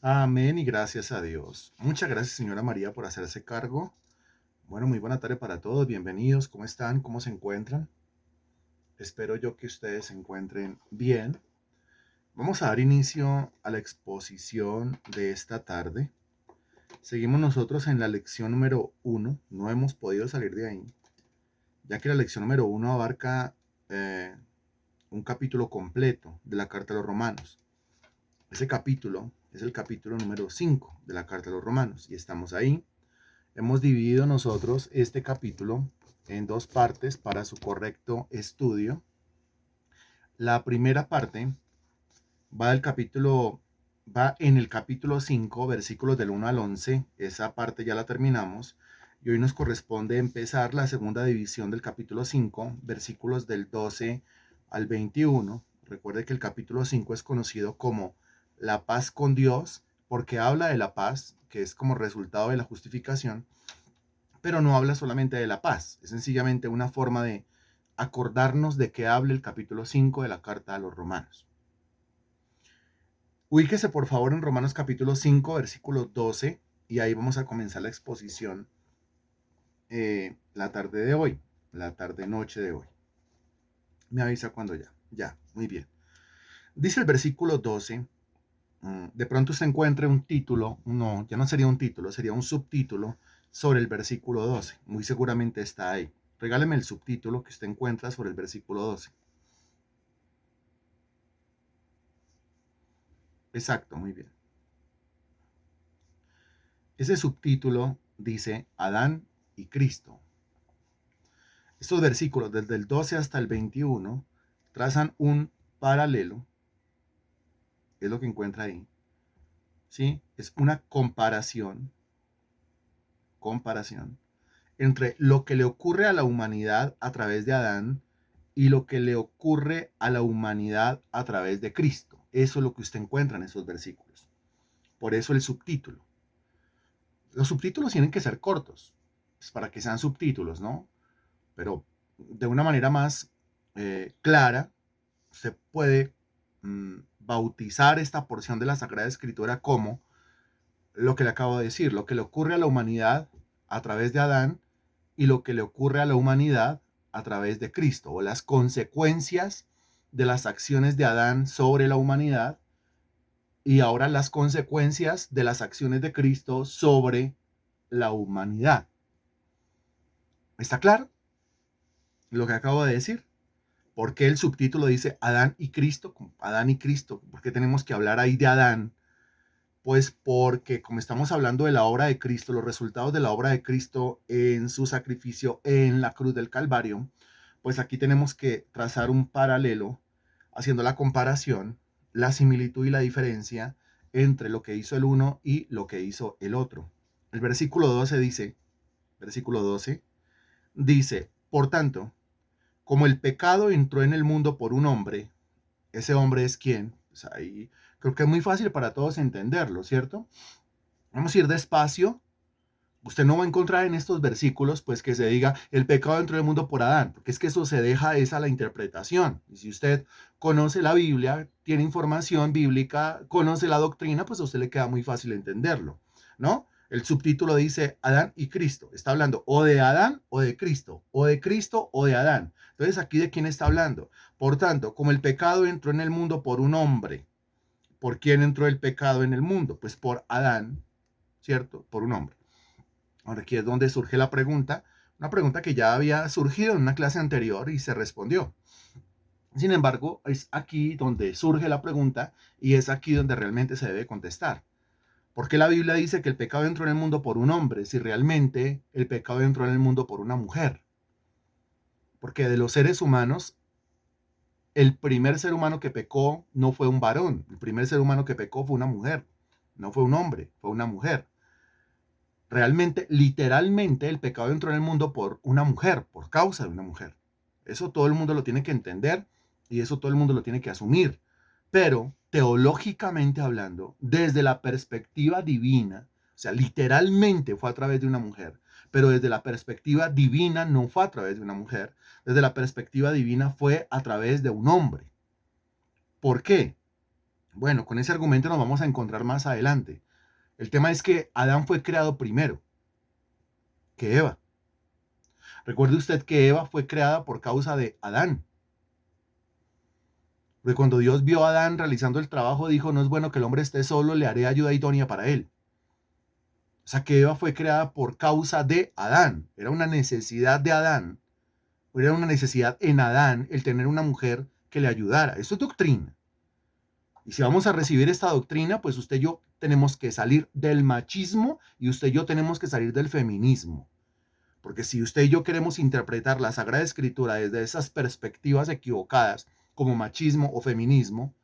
Amén y gracias a Dios. Muchas gracias, señora María, por hacerse cargo. Bueno, muy buena tarde para todos. Bienvenidos. ¿Cómo están? ¿Cómo se encuentran? Espero yo que ustedes se encuentren bien. Vamos a dar inicio a la exposición de esta tarde. Seguimos nosotros en la lección número uno. No hemos podido salir de ahí, ya que la lección número uno abarca eh, un capítulo completo de la carta a los romanos. Ese capítulo es el capítulo número 5 de la carta a los romanos y estamos ahí. Hemos dividido nosotros este capítulo en dos partes para su correcto estudio. La primera parte va en el capítulo 5, versículos del 1 al 11. Esa parte ya la terminamos. Y hoy nos corresponde empezar la segunda división del capítulo 5, versículos del 12 al 21. Recuerde que el capítulo 5 es conocido como la paz con Dios, porque habla de la paz, que es como resultado de la justificación, pero no habla solamente de la paz, es sencillamente una forma de acordarnos de que hable el capítulo 5 de la carta a los romanos. Ubíquese por favor en Romanos capítulo 5, versículo 12, y ahí vamos a comenzar la exposición la tarde de hoy, la tarde-noche de hoy. Me avisa cuando ya, muy bien. Dice el versículo 12, de pronto se encuentre un título, no, ya no sería un título, sería un subtítulo sobre el versículo 12. Muy seguramente está ahí. Regáleme el subtítulo que usted encuentra sobre el versículo 12. Exacto, muy bien. Ese subtítulo dice Adán y Cristo. Estos versículos, desde el 12 hasta el 21, trazan un paralelo, es lo que encuentra ahí, ¿sí? Es una comparación entre lo que le ocurre a la humanidad a través de Adán y lo que le ocurre a la humanidad a través de Cristo. Eso es lo que usted encuentra en esos versículos. Por eso el subtítulo. Los subtítulos tienen que ser cortos, pues para que sean subtítulos, ¿no? Pero de una manera más clara, usted puede bautizar esta porción de la Sagrada Escritura como lo que le acabo de decir, lo que le ocurre a la humanidad a través de Adán y lo que le ocurre a la humanidad a través de Cristo, o las consecuencias de las acciones de Adán sobre la humanidad y ahora las consecuencias de las acciones de Cristo sobre la humanidad. ¿Está claro lo que acabo de decir? ¿Por qué el subtítulo dice Adán y Cristo? Adán y Cristo. ¿Por qué tenemos que hablar ahí de Adán? Pues porque como estamos hablando de la obra de Cristo, los resultados de la obra de Cristo en su sacrificio en la cruz del Calvario, pues aquí tenemos que trazar un paralelo, haciendo la comparación, la similitud y la diferencia entre lo que hizo el uno y lo que hizo el otro. El versículo 12 dice, por tanto, como el pecado entró en el mundo por un hombre, ese hombre es quién. Pues ahí creo que es muy fácil para todos entenderlo, ¿cierto? Vamos a ir despacio. Usted no va a encontrar en estos versículos, pues que se diga el pecado entró del mundo por Adán, porque es que eso se deja esa la interpretación. Y si usted conoce la Biblia, tiene información bíblica, conoce la doctrina, pues a usted le queda muy fácil entenderlo, ¿no? El subtítulo dice Adán y Cristo. Está hablando o de Adán o de Cristo, o de Cristo o de Adán. Entonces, ¿aquí de quién está hablando? Por tanto, como el pecado entró en el mundo por un hombre, ¿por quién entró el pecado en el mundo? Pues por Adán, ¿cierto? Por un hombre. Ahora aquí es donde surge la pregunta, una pregunta que ya había surgido en una clase anterior y se respondió. Sin embargo, es aquí donde surge la pregunta y es aquí donde realmente se debe contestar. ¿Por qué la Biblia dice que el pecado entró en el mundo por un hombre si realmente el pecado entró en el mundo por una mujer? Porque de los seres humanos, el primer ser humano que pecó no fue un varón, el primer ser humano que pecó fue una mujer, no fue un hombre, fue una mujer. Realmente, literalmente, el pecado entró en el mundo por una mujer, por causa de una mujer. Eso todo el mundo lo tiene que entender y eso todo el mundo lo tiene que asumir. Pero, teológicamente hablando, desde la perspectiva divina, o sea, literalmente fue a través de una mujer, pero desde la perspectiva divina no fue a través de una mujer, desde la perspectiva divina fue a través de un hombre. ¿Por qué? Bueno, con ese argumento nos vamos a encontrar más adelante. El tema es que Adán fue creado primero que Eva. Recuerde usted que Eva fue creada por causa de Adán. Porque cuando Dios vio a Adán realizando el trabajo, dijo, no es bueno que el hombre esté solo, le haré ayuda idónea para él. O sea que Eva fue creada por causa de Adán. Era una necesidad de Adán. Era una necesidad en Adán el tener una mujer que le ayudara. Esto es doctrina. Y si vamos a recibir esta doctrina, pues usted y yo tenemos que salir del machismo y usted y yo tenemos que salir del feminismo. Porque si usted y yo queremos interpretar la Sagrada Escritura desde esas perspectivas equivocadas, como machismo o feminismo,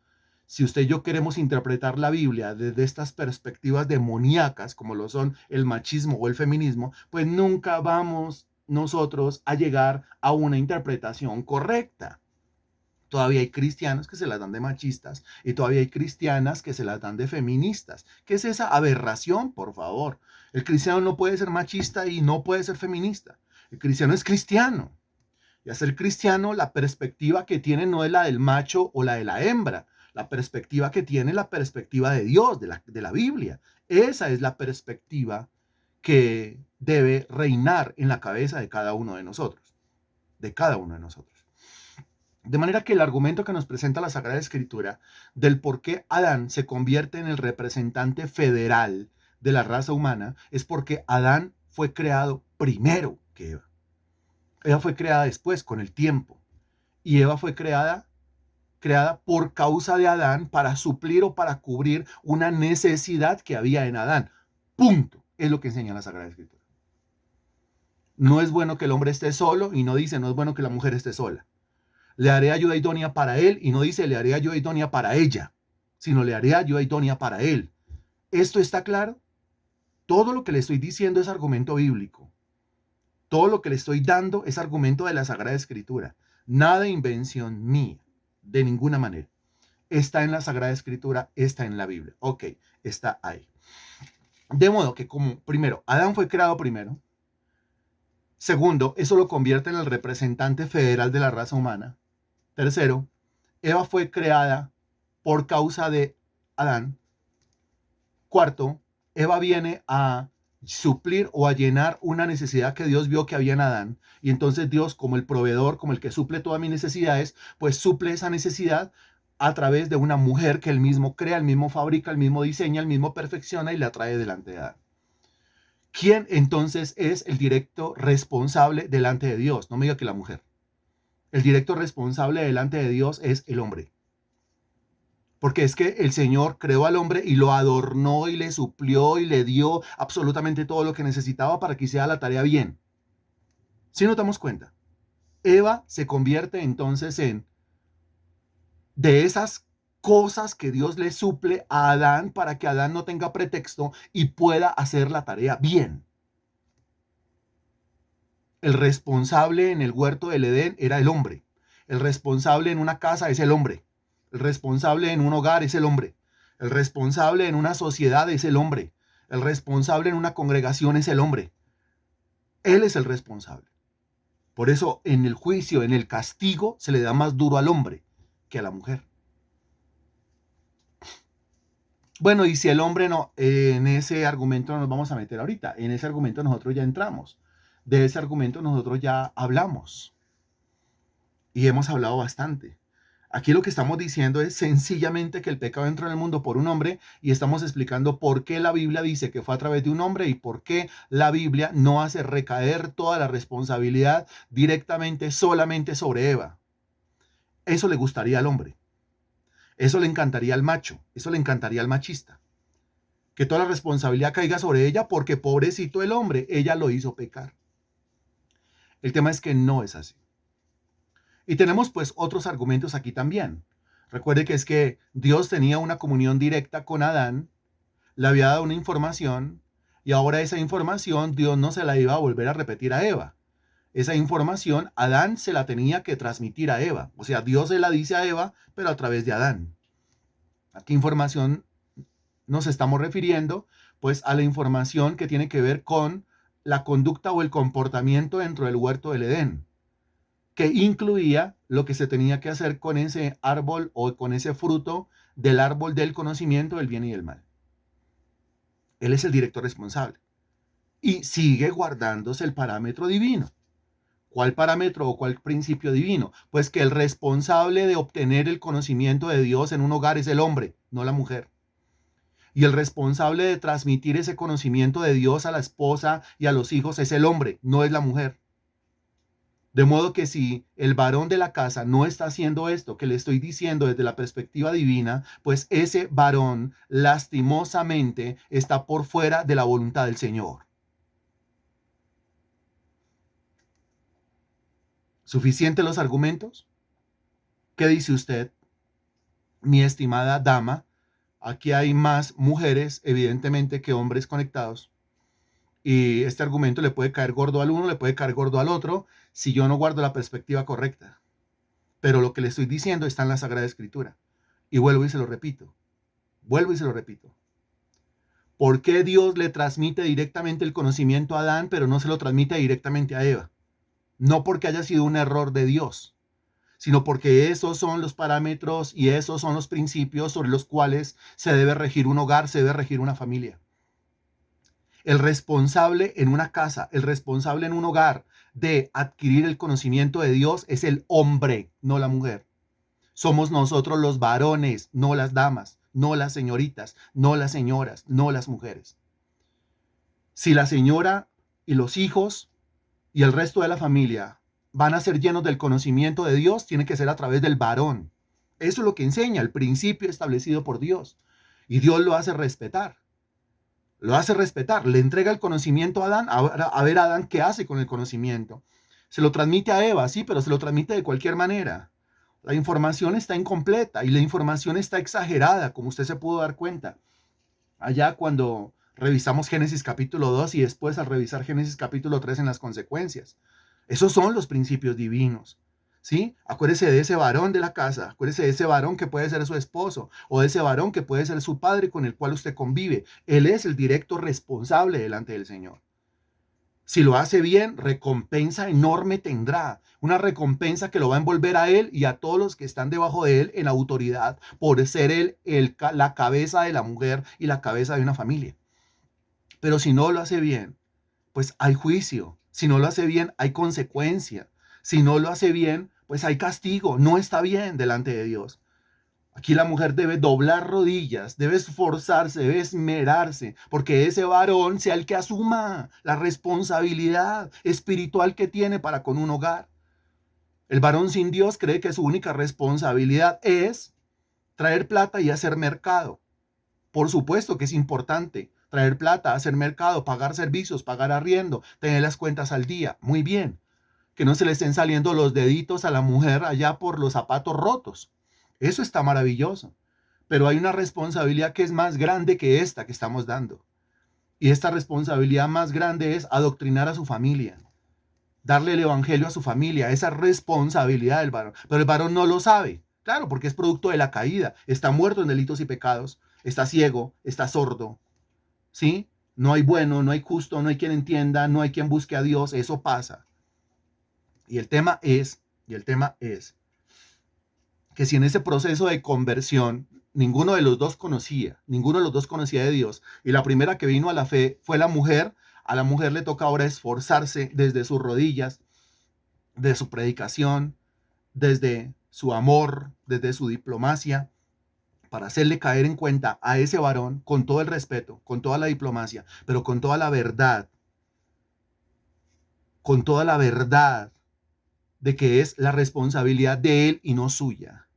si usted y yo queremos interpretar la Biblia desde estas perspectivas demoníacas, como lo son el machismo o el feminismo, pues nunca vamos nosotros a llegar a una interpretación correcta. Todavía hay cristianos que se las dan de machistas y todavía hay cristianas que se las dan de feministas. ¿Qué es esa aberración, por favor? El cristiano no puede ser machista y no puede ser feminista. El cristiano es cristiano. Y a ser cristiano, la perspectiva que tiene no es la del macho o la de la hembra. La perspectiva que tiene es la perspectiva de Dios, de la Biblia. Esa es la perspectiva que debe reinar en la cabeza de cada uno de nosotros. De cada uno de nosotros. De manera que el argumento que nos presenta la Sagrada Escritura del por qué Adán se convierte en el representante federal de la raza humana es porque Adán fue creado primero que Eva. Eva fue creada después, con el tiempo. Y Eva fue creada por causa de Adán para suplir o para cubrir una necesidad que había en Adán. Punto. Es lo que enseña la Sagrada Escritura. No es bueno que el hombre esté solo y no dice no es bueno que la mujer esté sola. Le haré ayuda idónea para él y no dice le haré ayuda idónea para ella, sino le haré ayuda idónea para él. ¿Esto está claro? Todo lo que le estoy diciendo es argumento bíblico. Todo lo que le estoy dando es argumento de la Sagrada Escritura. Nada de invención mía, de ninguna manera. Está en la Sagrada Escritura, está en la Biblia. Ok, está ahí. De modo que como primero, Adán fue creado primero. Segundo, eso lo convierte en el representante federal de la raza humana. Tercero, Eva fue creada por causa de Adán. Cuarto, Eva viene a suplir o a llenar una necesidad que Dios vio que había en Adán. Y entonces Dios, como el proveedor, como el que suple todas mis necesidades, pues suple esa necesidad a través de una mujer que él mismo crea, él mismo fabrica, él mismo diseña, él mismo perfecciona y la trae delante de Adán. ¿Quién entonces es el directo responsable delante de Dios? No me diga que la mujer. El directo responsable delante de Dios es el hombre. Porque es que el Señor creó al hombre y lo adornó y le suplió y le dio absolutamente todo lo que necesitaba para que hiciera la tarea bien. Si nos damos cuenta, Eva se convierte entonces en de esas cosas que Dios le suple a Adán para que Adán no tenga pretexto y pueda hacer la tarea bien. El responsable en el huerto del Edén era el hombre. El responsable en una casa es el hombre. El responsable en un hogar es el hombre. El responsable en una sociedad es el hombre. El responsable en una congregación es el hombre. Él es el responsable. Por eso en el juicio, en el castigo, se le da más duro al hombre que a la mujer. Bueno, y si el hombre no, en ese argumento no nos vamos a meter ahorita. En ese argumento nosotros ya entramos. De ese argumento nosotros ya hablamos. Y hemos hablado bastante. Aquí lo que estamos diciendo es sencillamente que el pecado entró en el mundo por un hombre y estamos explicando por qué la Biblia dice que fue a través de un hombre y por qué la Biblia no hace recaer toda la responsabilidad directamente solamente sobre Eva. Eso le gustaría al hombre. Eso le encantaría al macho. Eso le encantaría al machista. Que toda la responsabilidad caiga sobre ella porque pobrecito el hombre, ella lo hizo pecar. El tema es que no es así. Y tenemos pues otros argumentos aquí también. Recuerde que es que Dios tenía una comunión directa con Adán, le había dado una información y ahora esa información Dios no se la iba a volver a repetir a Eva. Esa información Adán se la tenía que transmitir a Eva. O sea, Dios se la dice a Eva, pero a través de Adán. ¿A qué información nos estamos refiriendo? Pues a la información que tiene que ver con la conducta o el comportamiento dentro del huerto del Edén, que incluía lo que se tenía que hacer con ese árbol o con ese fruto del árbol del conocimiento del bien y del mal. Él es el director responsable. Y sigue guardándose el parámetro divino. ¿Cuál parámetro o cuál principio divino? Pues que el responsable de obtener el conocimiento de Dios en un hogar es el hombre, no la mujer. Y el responsable de transmitir ese conocimiento de Dios a la esposa y a los hijos es el hombre, no es la mujer. De modo que si el varón de la casa no está haciendo esto que le estoy diciendo desde la perspectiva divina, pues ese varón lastimosamente está por fuera de la voluntad del Señor. ¿Suficientes los argumentos? ¿Qué dice usted, mi estimada dama? Aquí hay más mujeres, evidentemente, que hombres conectados. Y este argumento le puede caer gordo al uno, le puede caer gordo al otro, si yo no guardo la perspectiva correcta. Pero lo que le estoy diciendo está en la Sagrada Escritura. Y vuelvo y se lo repito. Vuelvo y se lo repito. ¿Por qué Dios le transmite directamente el conocimiento a Adán, pero no se lo transmite directamente a Eva? No porque haya sido un error de Dios, sino porque esos son los parámetros y esos son los principios sobre los cuales se debe regir un hogar, se debe regir una familia. El responsable en una casa, el responsable en un hogar de adquirir el conocimiento de Dios es el hombre, no la mujer. Somos nosotros los varones, no las damas, no las señoritas, no las señoras, no las mujeres. Si la señora y los hijos y el resto de la familia van a ser llenos del conocimiento de Dios, tiene que ser a través del varón. Eso es lo que enseña el principio establecido por Dios. Y Dios lo hace respetar. Lo hace respetar. Le entrega el conocimiento a Adán. A ver Adán qué hace con el conocimiento. Se lo transmite a Eva, sí, pero se lo transmite de cualquier manera. La información está incompleta y la información está exagerada, como usted se pudo dar cuenta. Allá cuando revisamos Génesis capítulo 2 y después al revisar Génesis capítulo 3 en las consecuencias. Esos son los principios divinos, ¿sí? Acuérdese de ese varón de la casa, acuérdese de ese varón que puede ser su esposo o de ese varón que puede ser su padre con el cual usted convive. Él es el directo responsable delante del Señor. Si lo hace bien, recompensa enorme tendrá. Una recompensa que lo va a envolver a él y a todos los que están debajo de él en autoridad por ser él la cabeza de la mujer y la cabeza de una familia. Pero si no lo hace bien, pues hay juicio. Si no lo hace bien, hay consecuencia. Si no lo hace bien, pues hay castigo. No está bien delante de Dios. Aquí la mujer debe doblar rodillas, debe esforzarse, debe esmerarse, porque ese varón sea el que asuma la responsabilidad espiritual que tiene para con un hogar. El varón sin Dios cree que su única responsabilidad es traer plata y hacer mercado. Por supuesto que es importante traer plata, hacer mercado, pagar servicios, pagar arriendo, tener las cuentas al día. Muy bien. Que no se le estén saliendo los deditos a la mujer allá por los zapatos rotos. Eso está maravilloso. Pero hay una responsabilidad que es más grande que esta que estamos dando. Y esta responsabilidad más grande es adoctrinar a su familia, darle el evangelio a su familia, esa responsabilidad del varón. Pero el varón no lo sabe, claro, porque es producto de la caída. Está muerto en delitos y pecados, está ciego, está sordo, ¿sí? No hay bueno, no hay justo, no hay quien entienda, no hay quien busque a Dios, eso pasa. Y el tema es que si en ese proceso de conversión ninguno de los dos conocía de Dios, y la primera que vino a la fe fue la mujer, a la mujer le toca ahora esforzarse desde sus rodillas, de su predicación, desde su amor, desde su diplomacia, para hacerle caer en cuenta a ese varón con todo el respeto, con toda la diplomacia, pero con toda la verdad de que es la responsabilidad de él y no suya.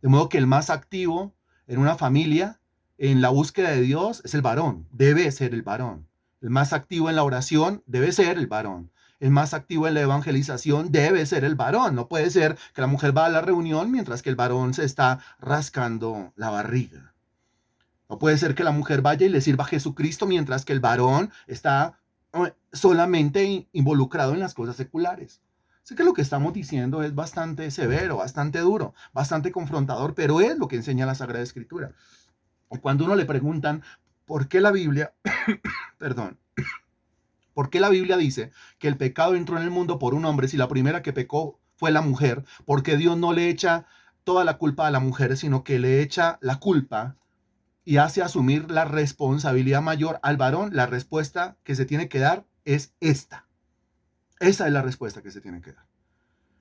De modo que el más activo en una familia, en la búsqueda de Dios, es el varón, debe ser el varón. El más activo en la oración debe ser el varón. El más activo en la evangelización debe ser el varón. No puede ser que la mujer va a la reunión mientras que el varón se está rascando la barriga. No puede ser que la mujer vaya y le sirva a Jesucristo mientras que el varón está solamente involucrado en las cosas seculares. Sé que lo que estamos diciendo es bastante severo, bastante duro, bastante confrontador, pero es lo que enseña la Sagrada Escritura. Y cuando uno le preguntan por qué la Biblia, perdón, por qué la Biblia dice que el pecado entró en el mundo por un hombre si la primera que pecó fue la mujer, porque Dios no le echa toda la culpa a la mujer, sino que le echa la culpa y hace asumir la responsabilidad mayor al varón, la respuesta que se tiene que dar es esta. Esa es la respuesta que se tiene que dar.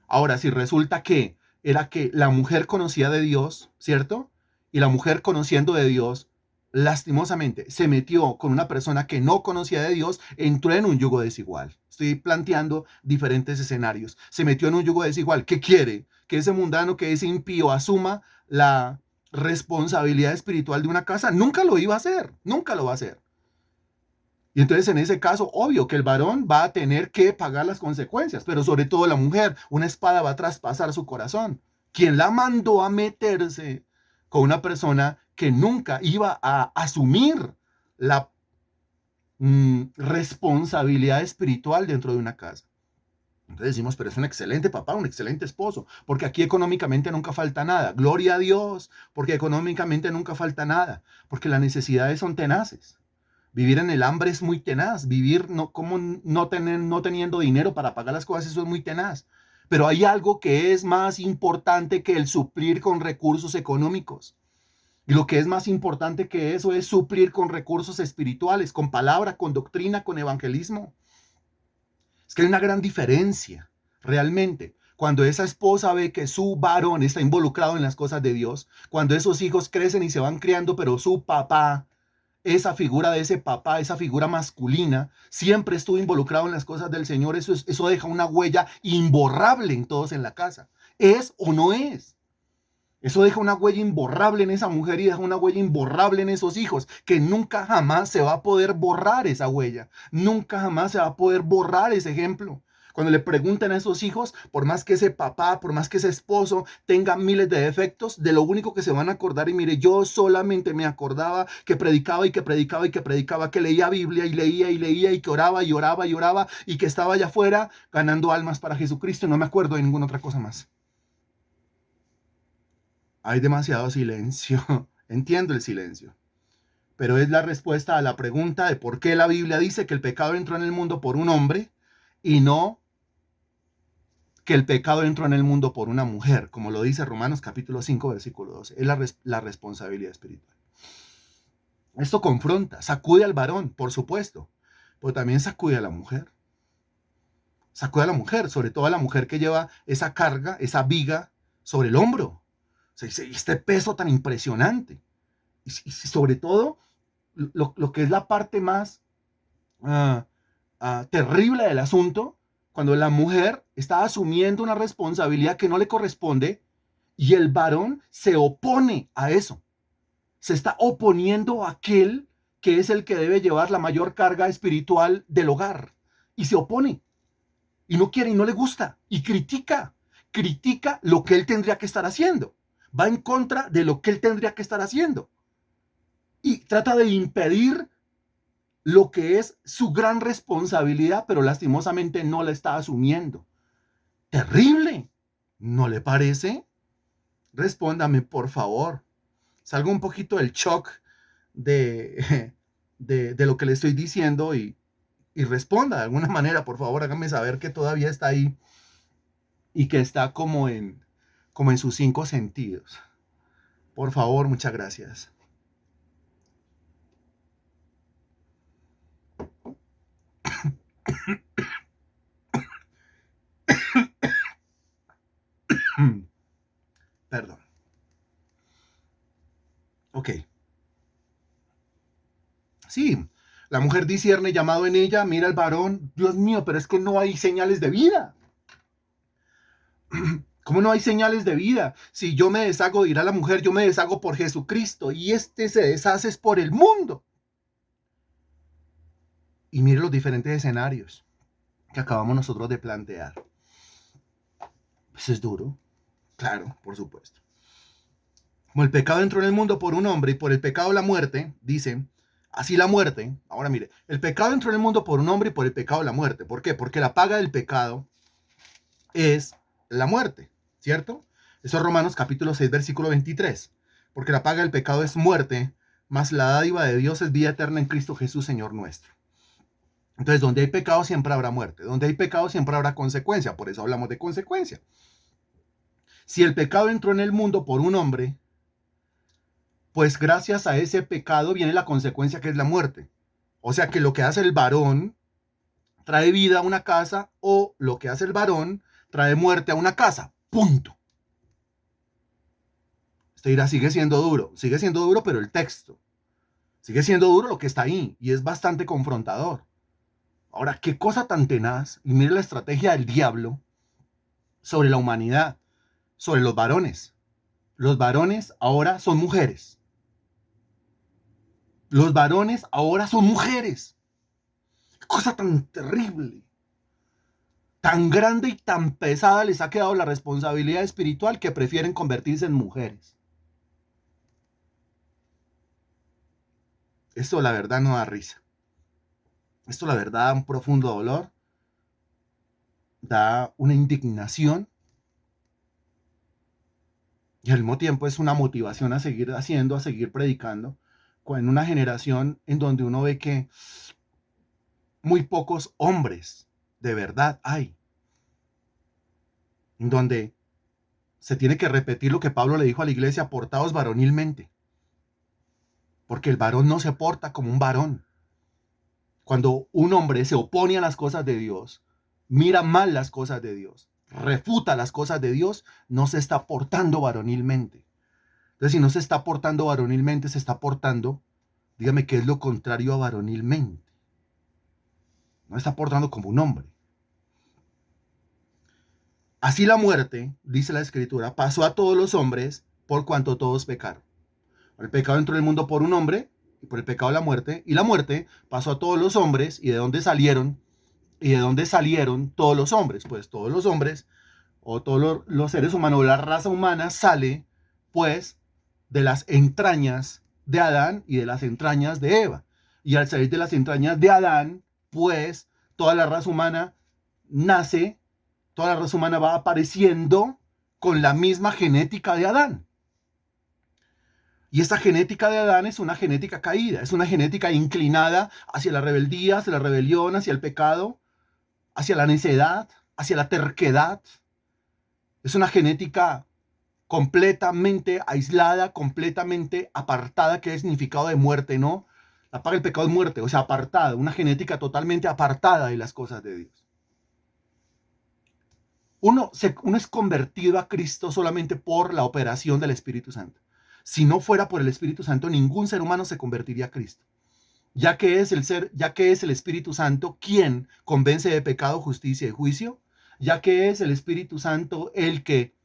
Ahora, si resulta que era que la mujer conocía de Dios, ¿cierto? Y la mujer conociendo de Dios, lastimosamente, se metió con una persona que no conocía de Dios, entró en un yugo desigual. Estoy planteando diferentes escenarios. Se metió en un yugo desigual. ¿Qué quiere? Que ese mundano, que ese impío asuma la responsabilidad espiritual de una casa. Nunca lo iba a hacer, nunca lo va a hacer. Y entonces en ese caso, obvio que el varón va a tener que pagar las consecuencias, pero sobre todo la mujer, una espada va a traspasar su corazón. ¿Quién la mandó a meterse con una persona que nunca iba a asumir la responsabilidad espiritual dentro de una casa? Entonces decimos, pero es un excelente papá, un excelente esposo, porque aquí económicamente nunca falta nada. Gloria a Dios, porque económicamente nunca falta nada, porque las necesidades son tenaces. Vivir en el hambre es muy tenaz. Vivir no, como no teniendo dinero para pagar las cosas, eso es muy tenaz. Pero hay algo que es más importante que el suplir con recursos económicos. Y lo que es más importante que eso es suplir con recursos espirituales, con palabra, con doctrina, con evangelismo. Es que hay una gran diferencia, realmente. Cuando esa esposa ve que su varón está involucrado en las cosas de Dios, cuando esos hijos crecen y se van criando, pero su papá, esa figura de ese papá, esa figura masculina, siempre estuvo involucrado en las cosas del Señor. Eso deja una huella imborrable en todos en la casa. ¿Es o no es? Eso deja una huella imborrable en esa mujer y deja una huella imborrable en esos hijos, que nunca jamás se va a poder borrar esa huella. Nunca jamás se va a poder borrar ese ejemplo. Cuando le preguntan a esos hijos, por más que ese papá, por más que ese esposo tenga miles de defectos, de lo único que se van a acordar, y mire, yo solamente me acordaba que predicaba y que predicaba y que predicaba, que leía Biblia y leía y leía y que oraba y oraba y oraba y que estaba allá afuera ganando almas para Jesucristo. No me acuerdo de ninguna otra cosa más. Hay demasiado silencio. Entiendo el silencio, pero es la respuesta a la pregunta de por qué la Biblia dice que el pecado entró en el mundo por un hombre y no que el pecado entró en el mundo por una mujer, como lo dice Romanos capítulo 5, versículo 12. Es la responsabilidad espiritual. Esto confronta, sacude al varón, por supuesto, pero también sacude a la mujer. Sacude a la mujer, sobre todo a la mujer que lleva esa carga, esa viga sobre el hombro. O sea, este peso tan impresionante. Y sobre todo, lo que es la parte más terrible del asunto, cuando la mujer está asumiendo una responsabilidad que no le corresponde y el varón se opone a eso. Se está oponiendo a aquel que es el que debe llevar la mayor carga espiritual del hogar. Y se opone. Y no quiere y no le gusta. Y critica. Critica lo que él tendría que estar haciendo. Va en contra de lo que él tendría que estar haciendo. Y trata de impedir lo que es su gran responsabilidad, pero lastimosamente no la está asumiendo. Terrible, ¿no le parece? Respóndame, por favor. Salga un poquito del shock de lo que le estoy diciendo y responda de alguna manera, por favor, hágame saber que todavía está ahí y que está como en sus cinco sentidos. Por favor, muchas gracias. Perdón. Ok. Sí, la mujer discierne llamado en ella, mira al varón, Dios mío, pero es que no hay señales de vida. ¿Cómo no hay señales de vida? Si yo me deshago, dirá la mujer, yo me deshago por Jesucristo y este se deshace es por el mundo. Y mire los diferentes escenarios que acabamos nosotros de plantear. Pues es duro, claro, por supuesto. Como el pecado entró en el mundo por un hombre y por el pecado la muerte, dice, así la muerte, ahora mire, el pecado entró en el mundo por un hombre y por el pecado la muerte. ¿Por qué? Porque la paga del pecado es la muerte, ¿cierto? Eso es Romanos capítulo 6, versículo 23. Porque la paga del pecado es muerte, mas la dádiva de Dios es vida eterna en Cristo Jesús, Señor nuestro. Entonces, donde hay pecado siempre habrá muerte. Donde hay pecado siempre habrá consecuencia. Por eso hablamos de consecuencia. Si el pecado entró en el mundo por un hombre, pues gracias a ese pecado viene la consecuencia que es la muerte. O sea que lo que hace el varón trae vida a una casa o lo que hace el varón trae muerte a una casa. Punto. Usted dirá, sigue siendo duro, pero el texto. Sigue siendo duro lo que está ahí y es bastante confrontador. Ahora, qué cosa tan tenaz. Y mire la estrategia del diablo sobre la humanidad, sobre los varones. Los varones ahora son mujeres. Los varones ahora son mujeres. Qué cosa tan terrible. Tan grande y tan pesada les ha quedado la responsabilidad espiritual que prefieren convertirse en mujeres. Esto la verdad no da risa. Esto la verdad da un profundo dolor, da una indignación y al mismo tiempo es una motivación a seguir haciendo, a seguir predicando, en una generación en donde uno ve que muy pocos hombres de verdad hay, en donde se tiene que repetir lo que Pablo le dijo a la iglesia: portaos varonilmente, porque el varón no se porta como un varón. Cuando un hombre se opone a las cosas de Dios, mira mal las cosas de Dios, refuta las cosas de Dios, no se está portando varonilmente. Entonces, si no se está portando varonilmente, se está portando, dígame qué es lo contrario a varonilmente. No está portando como un hombre. Así la muerte, dice la Escritura, pasó a todos los hombres por cuanto todos pecaron. El pecado entró en el mundo por un hombre, y por el pecado y la muerte pasó a todos los hombres. ¿Y de dónde salieron? ¿Y de dónde salieron todos los hombres? Pues todos los hombres, o todos los seres humanos, la raza humana sale, pues, de las entrañas de Adán y de las entrañas de Eva. Y al salir de las entrañas de Adán, pues, toda la raza humana nace, toda la raza humana va apareciendo con la misma genética de Adán. Y esa genética de Adán es una genética caída, es una genética inclinada hacia la rebeldía, hacia la rebelión, hacia el pecado, hacia la necedad, hacia la terquedad. Es una genética completamente aislada, completamente apartada, que es significado de muerte, ¿no? La paga el pecado es muerte, o sea, apartada, una genética totalmente apartada de las cosas de Dios. Uno es convertido a Cristo solamente por la operación del Espíritu Santo. Si no fuera por el Espíritu Santo, ningún ser humano se convertiría a Cristo, ya que es el Espíritu Santo quien convence de pecado, justicia y juicio, ya que es el Espíritu Santo el que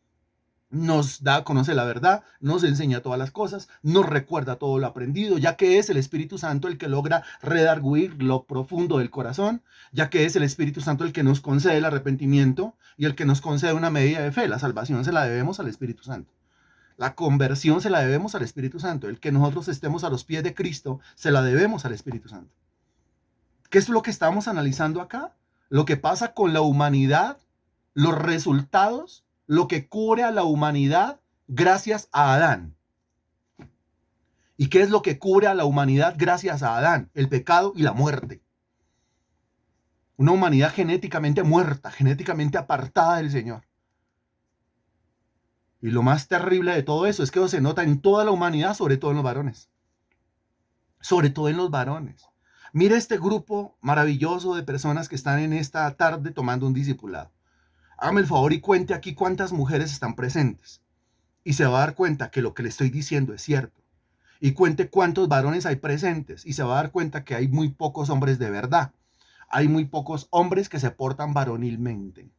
nos da a conocer la verdad, nos enseña todas las cosas, nos recuerda todo lo aprendido, ya que es el Espíritu Santo el que logra redarguir lo profundo del corazón, ya que es el Espíritu Santo el que nos concede el arrepentimiento y el que nos concede una medida de fe. La salvación se la debemos al Espíritu Santo. La conversión se la debemos al Espíritu Santo. El que nosotros estemos a los pies de Cristo se la debemos al Espíritu Santo. ¿Qué es lo que estamos analizando acá? Lo que pasa con la humanidad, los resultados, lo que cubre a la humanidad gracias a Adán. ¿Y qué es lo que cubre a la humanidad gracias a Adán? El pecado y la muerte. Una humanidad genéticamente muerta, genéticamente apartada del Señor. Y lo más terrible de todo eso es que se nota en toda la humanidad, sobre todo en los varones. Sobre todo en los varones. Mira este grupo maravilloso de personas que están en esta tarde tomando un discipulado. Hágame el favor y cuente aquí cuántas mujeres están presentes. Y se va a dar cuenta que lo que le estoy diciendo es cierto. Y cuente cuántos varones hay presentes. Y se va a dar cuenta que hay muy pocos hombres de verdad. Hay muy pocos hombres que se portan varonilmente.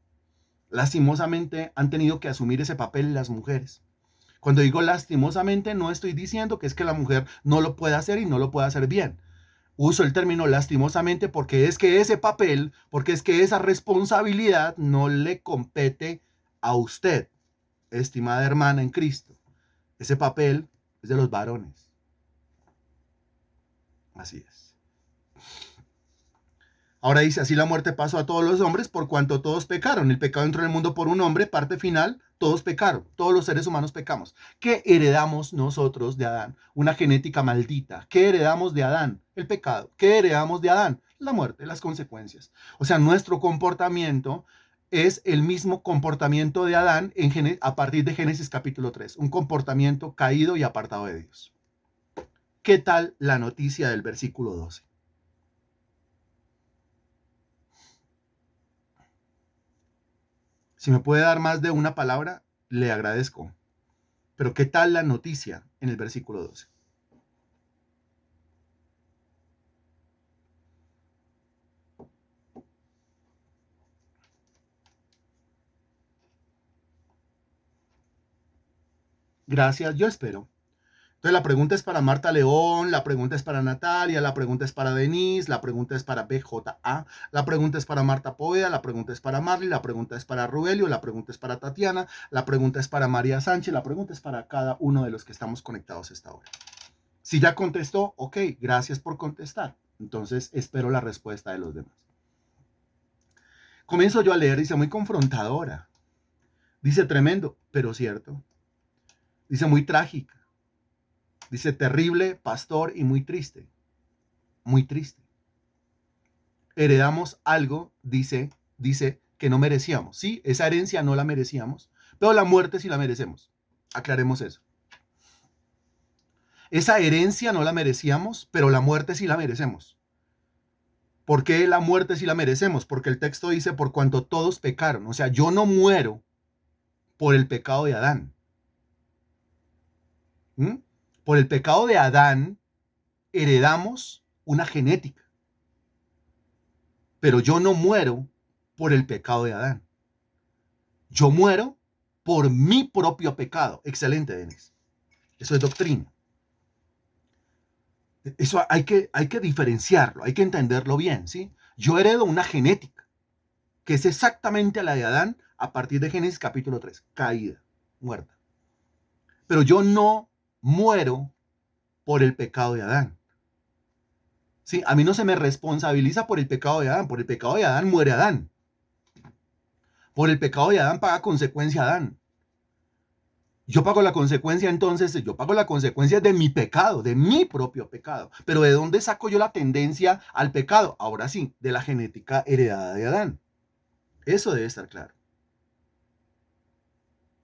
Lastimosamente han tenido que asumir ese papel las mujeres. Cuando digo lastimosamente, no estoy diciendo que es que la mujer no lo pueda hacer y no lo pueda hacer bien. Uso el término lastimosamente porque es que ese papel, porque es que esa responsabilidad no le compete a usted, estimada hermana en Cristo. Ese papel es de los varones. Así es. Ahora dice, así la muerte pasó a todos los hombres por cuanto todos pecaron. El pecado entró en el mundo por un hombre, parte final, todos pecaron. Todos los seres humanos pecamos. ¿Qué heredamos nosotros de Adán? Una genética maldita. ¿Qué heredamos de Adán? El pecado. ¿Qué heredamos de Adán? La muerte, las consecuencias. O sea, nuestro comportamiento es el mismo comportamiento de Adán a partir de Génesis capítulo 3, un comportamiento caído y apartado de Dios. ¿Qué tal la noticia del versículo 12? Si me puede dar más de una palabra, le agradezco. Pero ¿qué tal la noticia en el versículo 12? Gracias, yo espero. Entonces la pregunta es para Marta León, la pregunta es para Natalia, la pregunta es para Denise, la pregunta es para BJA, la pregunta es para Marta Poveda, la pregunta es para Marley, la pregunta es para Rubelio, la pregunta es para Tatiana, la pregunta es para María Sánchez, la pregunta es para cada uno de los que estamos conectados a esta hora. Si ya contestó, ok, gracias por contestar. Entonces espero la respuesta de los demás. Comienzo yo a leer, dice muy confrontadora, dice tremendo, pero cierto, dice muy trágica, dice terrible, pastor, y muy triste, muy triste. Heredamos algo, dice que no merecíamos. Sí, esa herencia no la merecíamos, pero la muerte sí la merecemos. Aclaremos eso. Esa herencia no la merecíamos, pero la muerte sí la merecemos. ¿Por qué la muerte sí la merecemos? Porque el texto dice, por cuanto todos pecaron. O sea, yo no muero por el pecado de Adán. ¿Mm? Por el pecado de Adán heredamos una genética, pero yo no muero por el pecado de Adán. Yo muero por mi propio pecado. Excelente, Denis. Eso es doctrina. Eso hay que diferenciarlo, hay que entenderlo bien, ¿sí? Yo heredo una genética que es exactamente la de Adán a partir de Génesis capítulo 3, caída, muerta. Pero yo no muero por el pecado de Adán. ¿Sí? A mí no se me responsabiliza por el pecado de Adán. Por el pecado de Adán muere Adán. Por el pecado de Adán paga consecuencia Adán. Yo pago la consecuencia entonces, yo pago la consecuencia de mi pecado, de mi propio pecado. Pero ¿de dónde saco yo la tendencia al pecado? Ahora sí, de la genética heredada de Adán. Eso debe estar claro.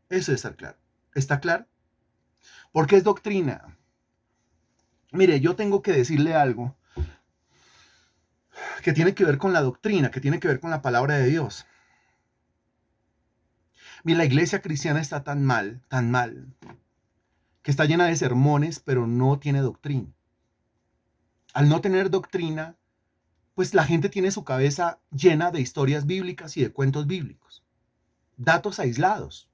Eso debe estar claro. ¿Está claro? Porque es doctrina. Mire, yo tengo que decirle algo que tiene que ver con la doctrina, que tiene que ver con la palabra de Dios. Mira, la iglesia cristiana está tan mal, que está llena de sermones, pero no tiene doctrina. Al no tener doctrina, pues la gente tiene su cabeza llena de historias bíblicas y de cuentos bíblicos, datos aislados.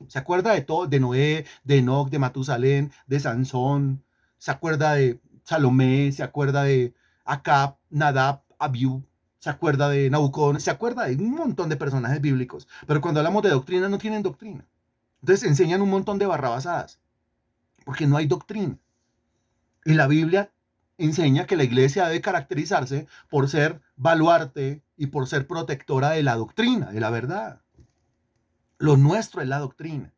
Se acuerda de todo, de Noé, de Enoc, de Matusalén, de Sansón, se acuerda de Salomé, se acuerda de Acab, Nadab, Abiú, se acuerda de Nabucodonosor, se acuerda de un montón de personajes bíblicos, pero cuando hablamos de doctrina no tienen doctrina. Entonces enseñan un montón de barrabasadas, porque no hay doctrina. Y la Biblia enseña que la iglesia debe caracterizarse por ser baluarte y por ser protectora de la doctrina, de la verdad. Lo nuestro es la doctrina.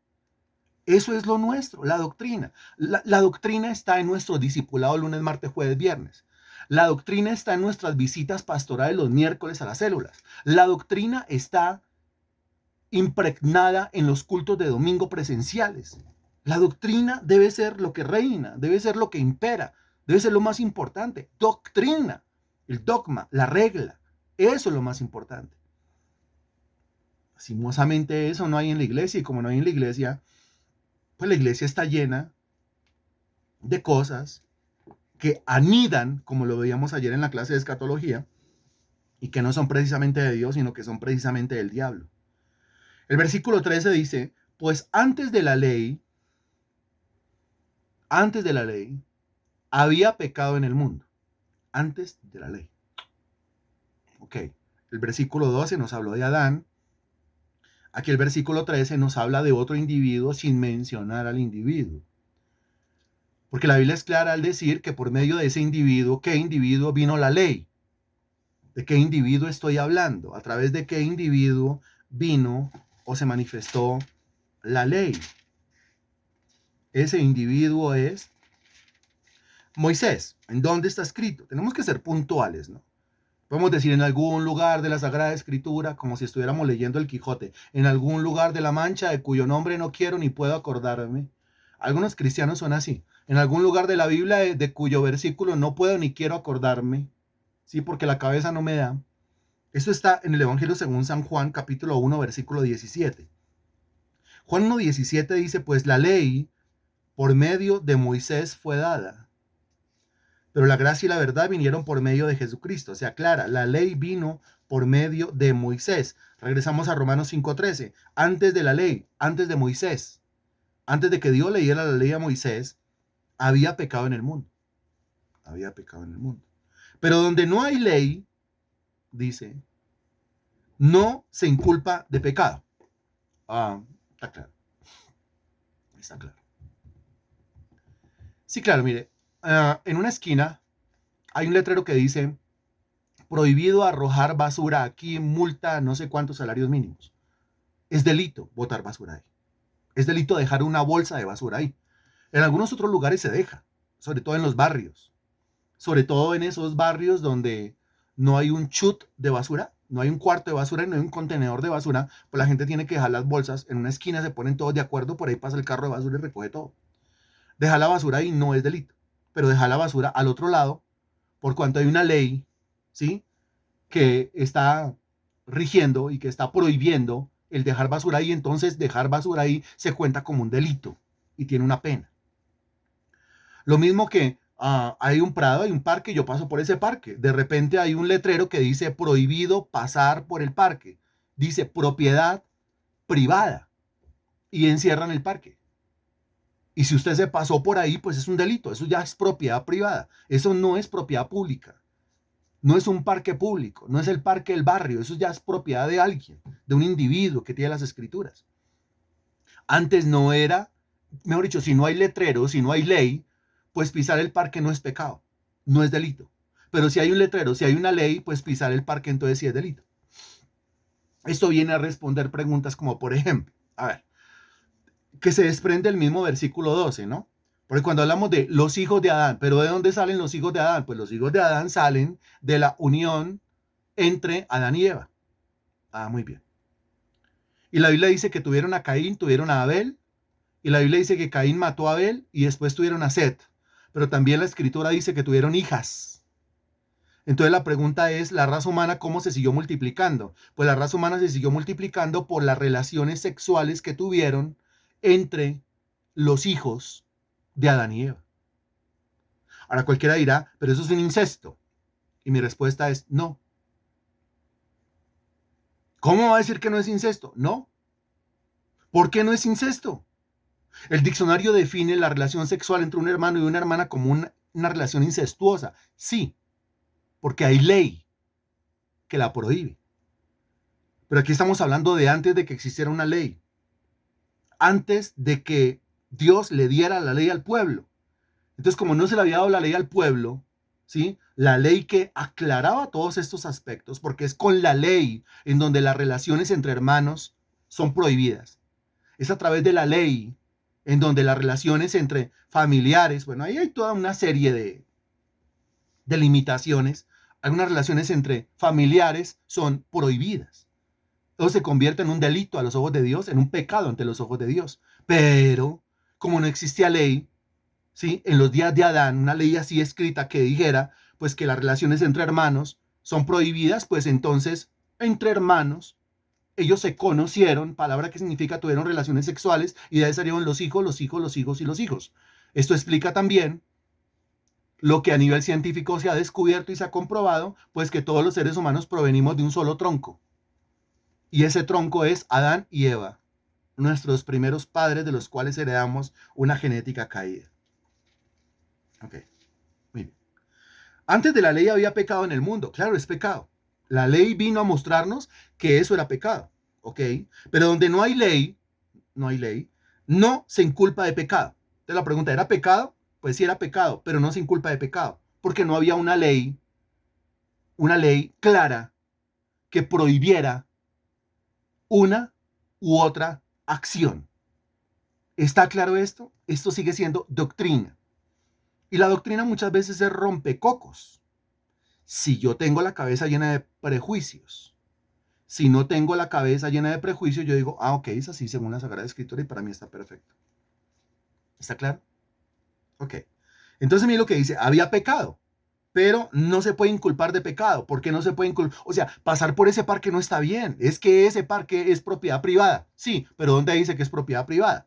Eso es lo nuestro, la doctrina. La doctrina está en nuestro discipulado lunes, martes, jueves, viernes. La doctrina está en nuestras visitas pastorales los miércoles a las células. La doctrina está impregnada en los cultos de domingo presenciales. La doctrina debe ser lo que reina, debe ser lo que impera, debe ser lo más importante. Doctrina, el dogma, la regla, eso es lo más importante. Lastimosamente eso no hay en la iglesia, y como no hay en la iglesia, pues la iglesia está llena de cosas que anidan, como lo veíamos ayer en la clase de escatología, y que no son precisamente de Dios, sino que son precisamente del diablo. El versículo 13 dice, pues antes de la ley, había pecado en el mundo. Antes de la ley. Ok, el versículo 12 nos habló de Adán. Aquí el versículo 13 nos habla de otro individuo sin mencionar al individuo. Porque la Biblia es clara al decir que por medio de ese individuo, ¿qué individuo vino la ley? ¿De qué individuo estoy hablando? ¿A través de qué individuo vino o se manifestó la ley? Ese individuo es Moisés. ¿En dónde está escrito? Tenemos que ser puntuales, ¿no? Podemos decir en algún lugar de la Sagrada Escritura, como si estuviéramos leyendo el Quijote, en algún lugar de la Mancha de cuyo nombre no quiero ni puedo acordarme. Algunos cristianos son así. En algún lugar de la Biblia de cuyo versículo no puedo ni quiero acordarme, sí, porque la cabeza no me da. Esto está en el Evangelio según San Juan, capítulo 1, versículo 17. Juan 1:17 dice, pues la ley por medio de Moisés fue dada, pero la gracia y la verdad vinieron por medio de Jesucristo. O sea, clara, la ley vino por medio de Moisés. Regresamos a Romanos 5:13. Antes de la ley, antes de Moisés, antes de que Dios le diera la ley a Moisés, había pecado en el mundo. Había pecado en el mundo. Pero donde no hay ley, dice, no se inculpa de pecado. Ah, está claro. Está claro. Sí, claro, mire, en una esquina hay un letrero que dice, prohibido arrojar basura aquí, multa no sé cuántos salarios mínimos. Es delito botar basura ahí. Es delito dejar una bolsa de basura ahí. En algunos otros lugares se deja, sobre todo en los barrios. Sobre todo en esos barrios donde no hay un chute de basura, no hay un cuarto de basura y no hay un contenedor de basura, pues la gente tiene que dejar las bolsas en una esquina, se ponen todos de acuerdo, por ahí pasa el carro de basura y recoge todo. Dejar la basura ahí no es delito, pero dejar la basura al otro lado, por cuanto hay una ley, ¿sí?, que está rigiendo y que está prohibiendo el dejar basura ahí, entonces dejar basura ahí se cuenta como un delito y tiene una pena. Lo mismo que hay un prado, hay un parque, yo paso por ese parque. De repente hay un letrero que dice prohibido pasar por el parque. Dice propiedad privada y encierran el parque. Y si usted se pasó por ahí, pues es un delito. Eso ya es propiedad privada. Eso no es propiedad pública. No es un parque público. No es el parque del barrio. Eso ya es propiedad de alguien, de un individuo que tiene las escrituras. Antes no era, mejor dicho, si no hay letrero, si no hay ley, pues pisar el parque no es pecado, no es delito. Pero si hay un letrero, si hay una ley, pues pisar el parque entonces sí es delito. Esto viene a responder preguntas como, por ejemplo, a ver, que se desprende el mismo versículo 12, ¿no? Porque cuando hablamos de los hijos de Adán, ¿pero de dónde salen los hijos de Adán? Pues los hijos de Adán salen de la unión entre Adán y Eva. Ah, muy bien. Y la Biblia dice que tuvieron a Caín, tuvieron a Abel, y la Biblia dice que Caín mató a Abel y después tuvieron a Set. Pero también la escritura dice que tuvieron hijas. Entonces la pregunta es, ¿la raza humana cómo se siguió multiplicando? Pues la raza humana se siguió multiplicando por las relaciones sexuales que tuvieron entre los hijos de Adán y Eva. Ahora cualquiera dirá, pero eso es un incesto. Y mi respuesta es no. ¿Cómo va a decir que no es incesto? No. ¿Por qué no es incesto? El diccionario define la relación sexual entre un hermano y una hermana como una relación incestuosa. Sí, porque hay ley que la prohíbe. Pero aquí estamos hablando de antes de que existiera una ley. Antes de que Dios le diera la ley al pueblo. Entonces, como no se le había dado la ley al pueblo, ¿sí?, la ley que aclaraba todos estos aspectos, porque es con la ley en donde las relaciones entre hermanos son prohibidas. Es a través de la ley en donde las relaciones entre familiares, bueno, ahí hay toda una serie de limitaciones. Algunas relaciones entre familiares son prohibidas. Todo se convierte en un delito a los ojos de Dios, en un pecado ante los ojos de Dios. Pero, como no existía ley, ¿sí?, en los días de Adán, una ley así escrita que dijera, pues que las relaciones entre hermanos son prohibidas, pues entonces, entre hermanos, ellos se conocieron, palabra que significa tuvieron relaciones sexuales, y de ahí salieron los hijos, los hijos, los hijos y los hijos. Esto explica también lo que a nivel científico se ha descubierto y se ha comprobado, pues que todos los seres humanos provenimos de un solo tronco. Y ese tronco es Adán y Eva, nuestros primeros padres de los cuales heredamos una genética caída. Ok, muy bien. Antes de la ley había pecado en el mundo, claro, es pecado. La ley vino a mostrarnos que eso era pecado, ¿ok? Pero donde no hay ley, no se inculpa de pecado. Entonces la pregunta, ¿era pecado? Pues sí era pecado, pero no se inculpa de pecado, porque no había una ley clara que prohibiera una u otra acción. ¿Está claro esto? Esto sigue siendo doctrina. Y la doctrina muchas veces es rompecocos. Si yo tengo la cabeza llena de prejuicios, si no tengo la cabeza llena de prejuicios, yo digo, ok, es así según la Sagrada Escritura y para mí está perfecto. ¿Está claro? Ok. Entonces mire lo que dice, había pecado, pero no se puede inculpar de pecado. ¿Por qué no se puede inculpar? O sea, pasar por ese parque no está bien. Es que ese parque es propiedad privada. Sí, pero ¿dónde dice que es propiedad privada?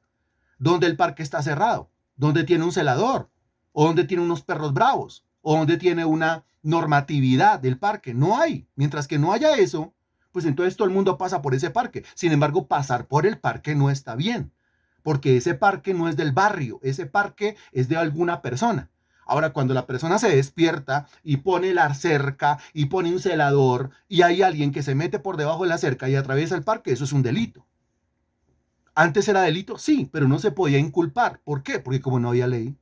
¿Dónde el parque está cerrado? ¿Dónde tiene un celador? ¿O dónde tiene unos perros bravos? ¿O dónde tiene una normatividad del parque? No hay. Mientras que no haya eso, pues entonces todo el mundo pasa por ese parque. Sin embargo, pasar por el parque no está bien, porque ese parque no es del barrio, ese parque es de alguna persona. Ahora, cuando la persona se despierta y pone la cerca y pone un celador y hay alguien que se mete por debajo de la cerca y atraviesa el parque, eso es un delito. Antes era delito, sí, pero no se podía inculpar. ¿Por qué? Porque como no había ley.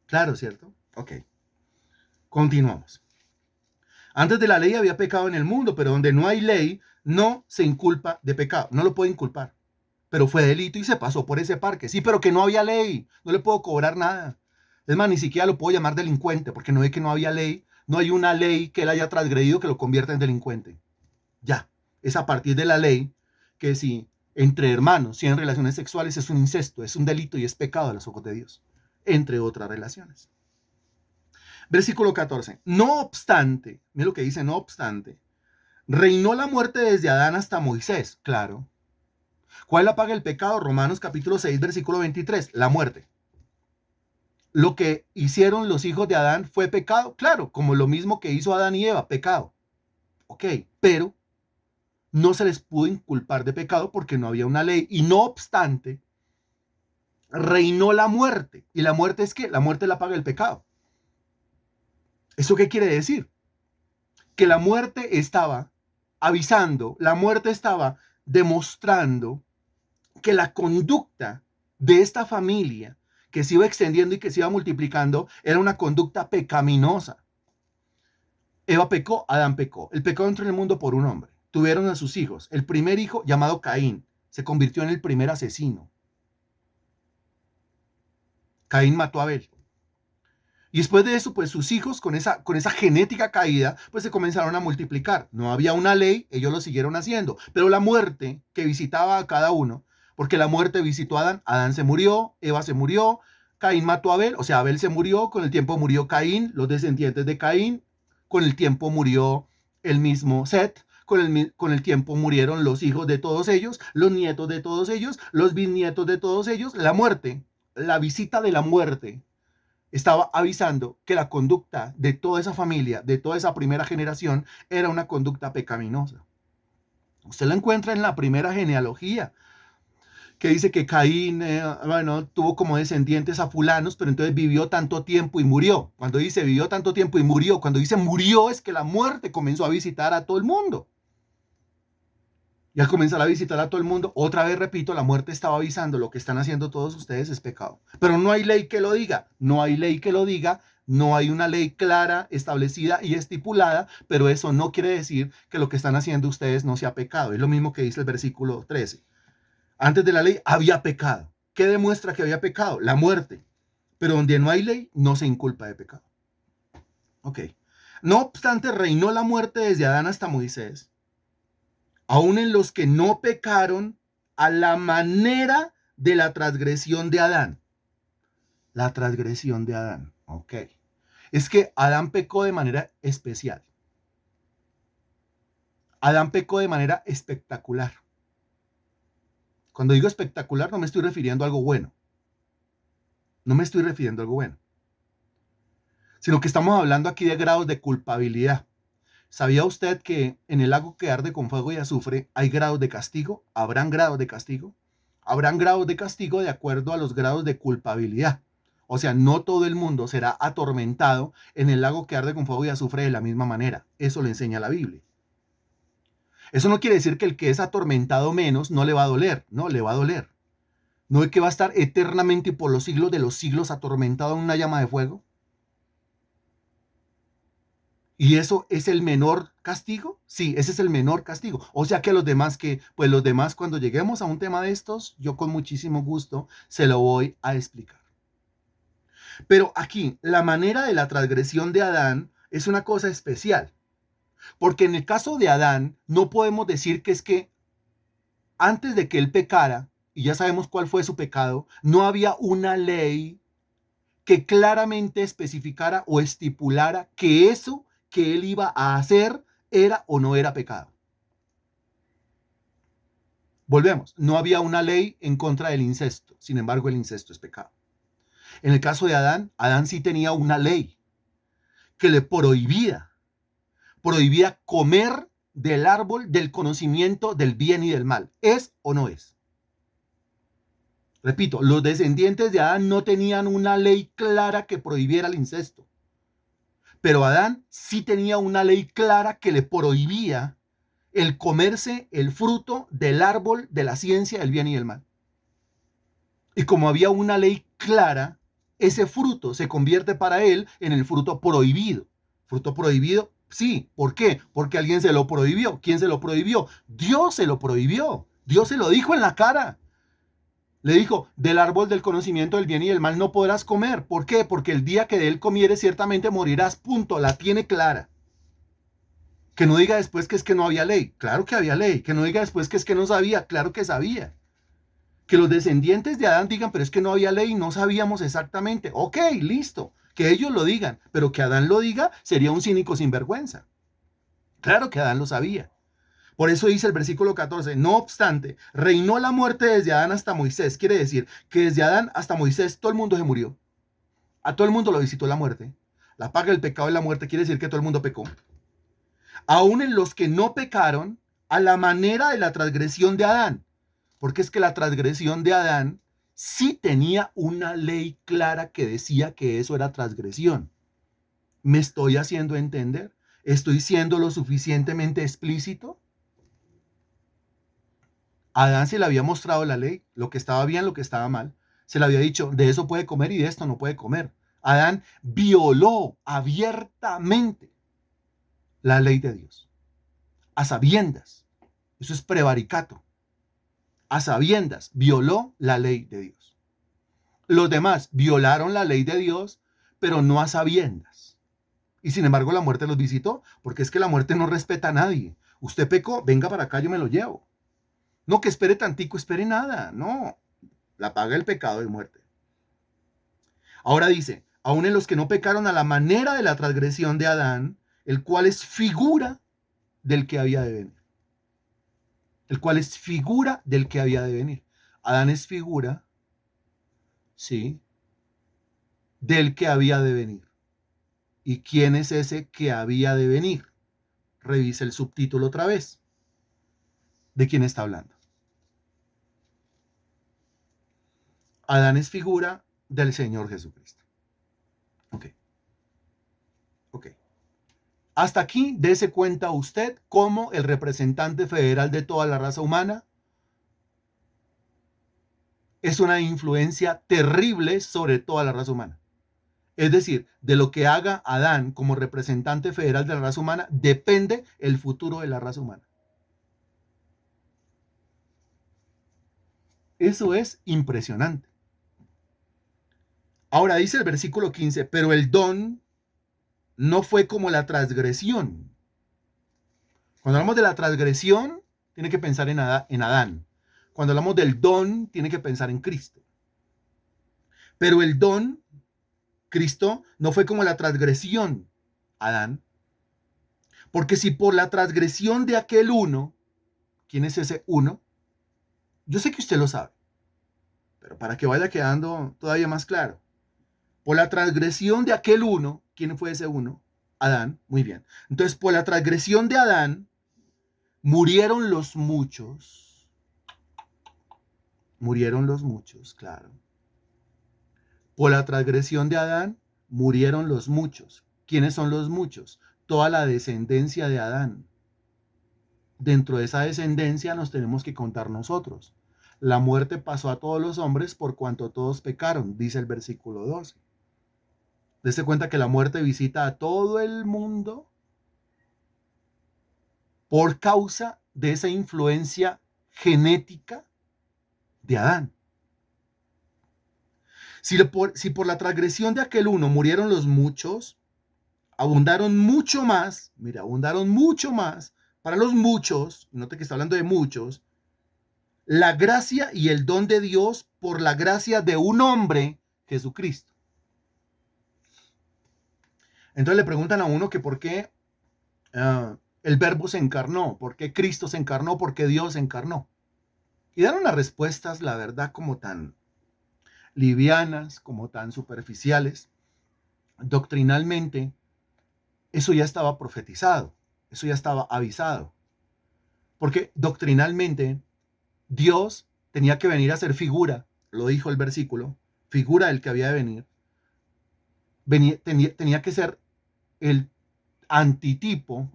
Claro, ¿cierto? Ok, continuamos. Antes de la ley había pecado en el mundo, pero donde no hay ley, no se inculpa de pecado. No lo puede inculpar. Pero fue delito y se pasó por ese parque. Sí, pero que no había ley. No le puedo cobrar nada. Es más, ni siquiera lo puedo llamar delincuente, porque no es que no había ley. No hay una ley que él haya transgredido que lo convierta en delincuente. Ya. Es a partir de la ley que si entre hermanos tienen relaciones sexuales es un incesto, es un delito y es pecado a los ojos de Dios. Entre otras relaciones. Versículo 14. No obstante, mira lo que dice, no obstante, reinó la muerte desde Adán hasta Moisés, claro. ¿Cuál es la paga del pecado? Romanos capítulo 6, versículo 23, la muerte. Lo que hicieron los hijos de Adán fue pecado, claro, como lo mismo que hizo Adán y Eva, pecado. Ok, pero no se les pudo inculpar de pecado porque no había una ley y no obstante, reinó la muerte. ¿Y la muerte es qué? La muerte la paga el pecado. ¿Eso qué quiere decir? Que la muerte estaba avisando, la muerte estaba demostrando que la conducta de esta familia que se iba extendiendo y que se iba multiplicando era una conducta pecaminosa. Eva pecó, Adán pecó. El pecado entró en el mundo por un hombre. Tuvieron a sus hijos. El primer hijo, llamado Caín, se convirtió en el primer asesino. Caín mató a Abel. Y después de eso, pues sus hijos con esa genética caída, pues se comenzaron a multiplicar. No había una ley, ellos lo siguieron haciendo. Pero la muerte que visitaba a cada uno, porque la muerte visitó a Adán, Adán se murió, Eva se murió, Caín mató a Abel, o sea, Abel se murió, con el tiempo murió Caín, los descendientes de Caín, con el tiempo murió el mismo Set, con el tiempo murieron los hijos de todos ellos, los nietos de todos ellos, los bisnietos de todos ellos, la muerte, la visita de la muerte estaba avisando que la conducta de toda esa familia, de toda esa primera generación, era una conducta pecaminosa. Usted la encuentra en la primera genealogía, que dice que Caín, bueno, tuvo como descendientes a fulanos, pero entonces vivió tanto tiempo y murió. Cuando dice vivió tanto tiempo y murió, cuando dice murió es que la muerte comenzó a visitar a todo el mundo. Y al comenzar a visitar a todo el mundo, otra vez repito, la muerte estaba avisando, lo que están haciendo todos ustedes es pecado. Pero no hay ley que lo diga, no hay ley que lo diga, no hay una ley clara, establecida y estipulada, pero eso no quiere decir que lo que están haciendo ustedes no sea pecado. Es lo mismo que dice el versículo 13. Antes de la ley había pecado. ¿Qué demuestra que había pecado? La muerte. Pero donde no hay ley, no se inculpa de pecado. Ok. No obstante, reinó la muerte desde Adán hasta Moisés, aún en los que no pecaron a la manera de la transgresión de Adán. La transgresión de Adán, ok. Es que Adán pecó de manera especial. Adán pecó de manera espectacular. Cuando digo espectacular no me estoy refiriendo a algo bueno. No me estoy refiriendo a algo bueno. Sino que estamos hablando aquí de grados de culpabilidad. ¿Sabía usted que en el lago que arde con fuego y azufre hay grados de castigo? ¿Habrán grados de castigo? Habrán grados de castigo de acuerdo a los grados de culpabilidad. O sea, no todo el mundo será atormentado en el lago que arde con fuego y azufre de la misma manera. Eso lo enseña la Biblia. Eso no quiere decir que el que es atormentado menos no le va a doler. No, le va a doler. ¿No es que va a estar eternamente y por los siglos de los siglos atormentado en una llama de fuego? ¿Y eso es el menor castigo? Sí, ese es el menor castigo. O sea que los demás pues los demás cuando lleguemos a un tema de estos, yo con muchísimo gusto se lo voy a explicar. Pero aquí, la manera de la transgresión de Adán es una cosa especial, porque en el caso de Adán no podemos decir que es que antes de que él pecara, y ya sabemos cuál fue su pecado, no había una ley que claramente especificara o estipulara que eso que él iba a hacer era o no era pecado. Volvemos, no había una ley en contra del incesto, sin embargo el incesto es pecado. En el caso de Adán, Adán sí tenía una ley que le prohibía comer del árbol del conocimiento del bien y del mal. ¿Es o no es? Repito, los descendientes de Adán no tenían una ley clara que prohibiera el incesto, pero Adán sí tenía una ley clara que le prohibía el comerse el fruto del árbol de la ciencia del bien y del mal. Y como había una ley clara, ese fruto se convierte para él en el fruto prohibido. Fruto prohibido, sí. ¿Por qué? Porque alguien se lo prohibió. ¿Quién se lo prohibió? Dios se lo prohibió. Dios se lo dijo en la cara. Le dijo, del árbol del conocimiento del bien y del mal no podrás comer. ¿Por qué? Porque el día que de él comieres ciertamente morirás. Punto. La tiene clara. Que no diga después que es que no había ley. Claro que había ley. Que no diga después que es que no sabía. Claro que sabía. Que los descendientes de Adán digan, pero es que no había ley, no sabíamos exactamente. Ok, listo. Que ellos lo digan. Pero que Adán lo diga sería un cínico sinvergüenza. Claro que Adán lo sabía. Por eso dice el versículo 14, no obstante, reinó la muerte desde Adán hasta Moisés. Quiere decir que desde Adán hasta Moisés todo el mundo se murió. A todo el mundo lo visitó la muerte. La paga del pecado es la muerte, quiere decir que todo el mundo pecó. Aún en los que no pecaron, a la manera de la transgresión de Adán. Porque es que la transgresión de Adán sí tenía una ley clara que decía que eso era transgresión. ¿Me estoy haciendo entender? ¿Estoy siendo lo suficientemente explícito? A Adán se le había mostrado la ley, lo que estaba bien, lo que estaba mal. Se le había dicho, de eso puede comer y de esto no puede comer. Adán violó abiertamente la ley de Dios, a sabiendas. Eso es prevaricato. A sabiendas, violó la ley de Dios. Los demás violaron la ley de Dios, pero no a sabiendas. Y sin embargo la muerte los visitó, porque es que la muerte no respeta a nadie. Usted pecó, venga para acá, yo me lo llevo. No, que espere tantico, espere nada. No, la paga el pecado de muerte. Ahora dice, aún en los que no pecaron a la manera de la transgresión de Adán, el cual es figura del que había de venir. El cual es figura del que había de venir. Adán es figura, sí, del que había de venir. ¿Y quién es ese que había de venir? Revisa el subtítulo otra vez. ¿De quién está hablando? Adán es figura del Señor Jesucristo. Ok, ok. Hasta aquí dése cuenta usted como el representante federal de toda la raza humana es una influencia terrible sobre toda la raza humana. Es decir, de lo que haga Adán como representante federal de la raza humana depende el futuro de la raza humana. Eso es impresionante. Ahora dice el versículo 15, pero el don no fue como la transgresión. Cuando hablamos de la transgresión, tiene que pensar en Adán. Cuando hablamos del don, tiene que pensar en Cristo. Pero el don, Cristo, no fue como la transgresión, Adán. Porque si por la transgresión de aquel uno, ¿quién es ese uno? Yo sé que usted lo sabe, pero para que vaya quedando todavía más claro. Por la transgresión de aquel uno, ¿quién fue ese uno? Adán, muy bien. Entonces, por la transgresión de Adán, murieron los muchos, claro. Por la transgresión de Adán, murieron los muchos. ¿Quiénes son los muchos? Toda la descendencia de Adán. Dentro de esa descendencia nos tenemos que contar nosotros. La muerte pasó a todos los hombres por cuanto todos pecaron, dice el versículo 12. Dese cuenta que la muerte visita a todo el mundo por causa de esa influencia genética de Adán. Si por la transgresión de aquel uno murieron los muchos, abundaron mucho más, mira, abundaron mucho más para los muchos, note que está hablando de muchos, la gracia y el don de Dios por la gracia de un hombre, Jesucristo. Entonces le preguntan a uno que por qué el verbo se encarnó, por qué Cristo se encarnó, por qué Dios se encarnó. Y dan unas respuestas, la verdad, como tan livianas, como tan superficiales. Doctrinalmente, eso ya estaba profetizado, eso ya estaba avisado. Porque doctrinalmente, Dios tenía que venir a ser figura, lo dijo el versículo, figura del que había de venir. Tenía que ser el antitipo,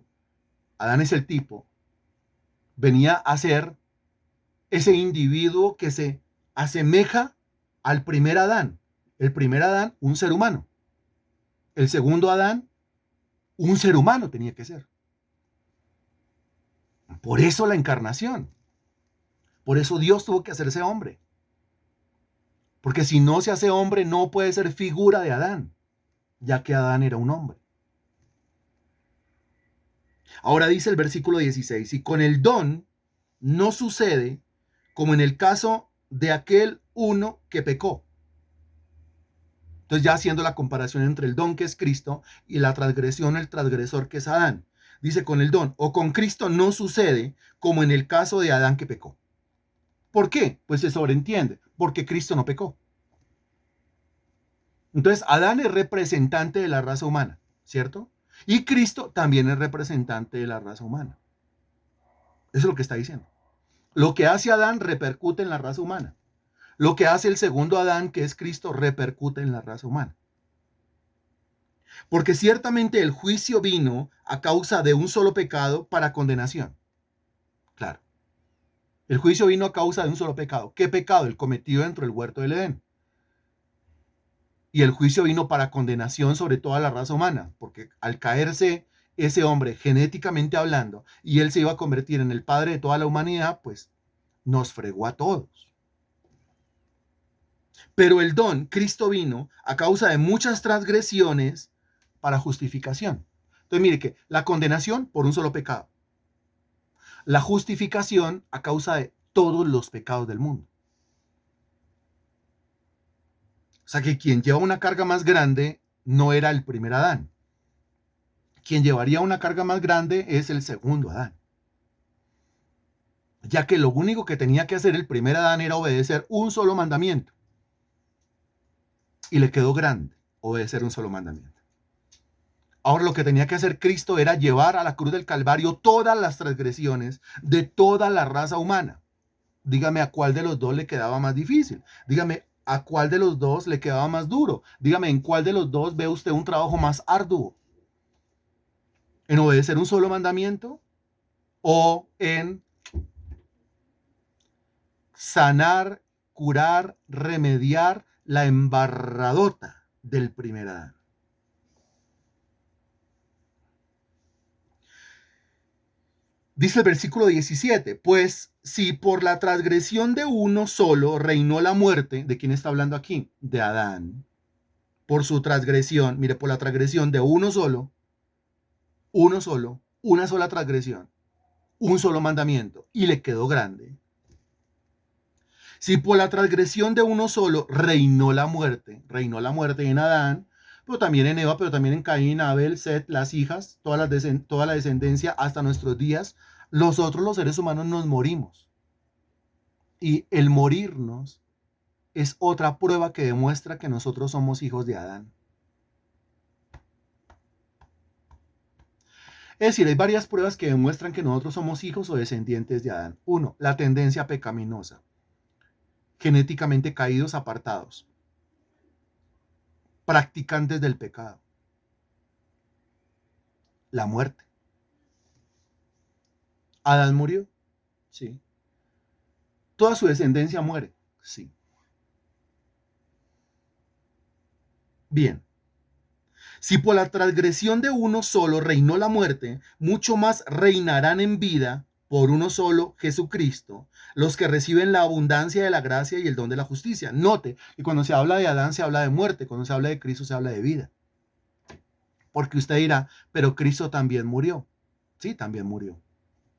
Adán es el tipo, venía a ser ese individuo que se asemeja al primer Adán. El primer Adán, un ser humano. El segundo Adán, un ser humano tenía que ser. Por eso la encarnación. Por eso Dios tuvo que hacerse hombre. Porque si no se hace hombre, no puede ser figura de Adán, ya que Adán era un hombre. Ahora dice el versículo 16, y con el don no sucede como en el caso de aquel uno que pecó. Entonces ya haciendo la comparación entre el don que es Cristo y la transgresión, el transgresor que es Adán. Dice con el don o con Cristo no sucede como en el caso de Adán que pecó. ¿Por qué? Pues se sobreentiende, porque Cristo no pecó. Entonces Adán es representante de la raza humana, ¿cierto? Y Cristo también es representante de la raza humana. Eso es lo que está diciendo. Lo que hace Adán repercute en la raza humana. Lo que hace el segundo Adán, que es Cristo, repercute en la raza humana. Porque ciertamente el juicio vino a causa de un solo pecado para condenación. Claro. El juicio vino a causa de un solo pecado. ¿Qué pecado? El cometido dentro del huerto del Edén. Y el juicio vino para condenación sobre toda la raza humana, porque al caerse ese hombre genéticamente hablando y él se iba a convertir en el padre de toda la humanidad, pues nos fregó a todos. Pero el don, Cristo vino a causa de muchas transgresiones para justificación. Entonces mire que la condenación por un solo pecado. La justificación a causa de todos los pecados del mundo. O sea que quien lleva una carga más grande no era el primer Adán. Quien llevaría una carga más grande es el segundo Adán. Ya que lo único que tenía que hacer el primer Adán era obedecer un solo mandamiento. Y le quedó grande obedecer un solo mandamiento. Ahora lo que tenía que hacer Cristo era llevar a la cruz del Calvario todas las transgresiones de toda la raza humana. Dígame a cuál de los dos le quedaba más difícil. Dígame a cuál de los dos le quedaba más duro. Dígame en cuál de los dos ve usted un trabajo más arduo. ¿En obedecer un solo mandamiento o en sanar, curar, remediar la embarradota del primer Adán? Dice el versículo 17, pues si por la transgresión de uno solo reinó la muerte, ¿de quién está hablando aquí? De Adán. Por su transgresión, mire, por la transgresión de uno solo, una sola transgresión, un solo mandamiento, y le quedó grande. Si por la transgresión de uno solo reinó la muerte en Adán, pero también en Eva, pero también en Caín, Abel, Set, las hijas, toda la descendencia hasta nuestros días, los seres humanos nos morimos. Y el morirnos es otra prueba que demuestra que nosotros somos hijos de Adán. Es decir, hay varias pruebas que demuestran que nosotros somos hijos o descendientes de Adán. Uno, la tendencia pecaminosa. Genéticamente caídos, apartados. Practicantes del pecado. La muerte. ¿Adán murió? Sí. ¿Toda su descendencia muere? Sí. Bien. Si por la transgresión de uno solo reinó la muerte, mucho más reinarán en vida por uno solo, Jesucristo, los que reciben la abundancia de la gracia y el don de la justicia. Note, y cuando se habla de Adán se habla de muerte, cuando se habla de Cristo se habla de vida. Porque usted dirá, pero Cristo también murió. Sí, también murió.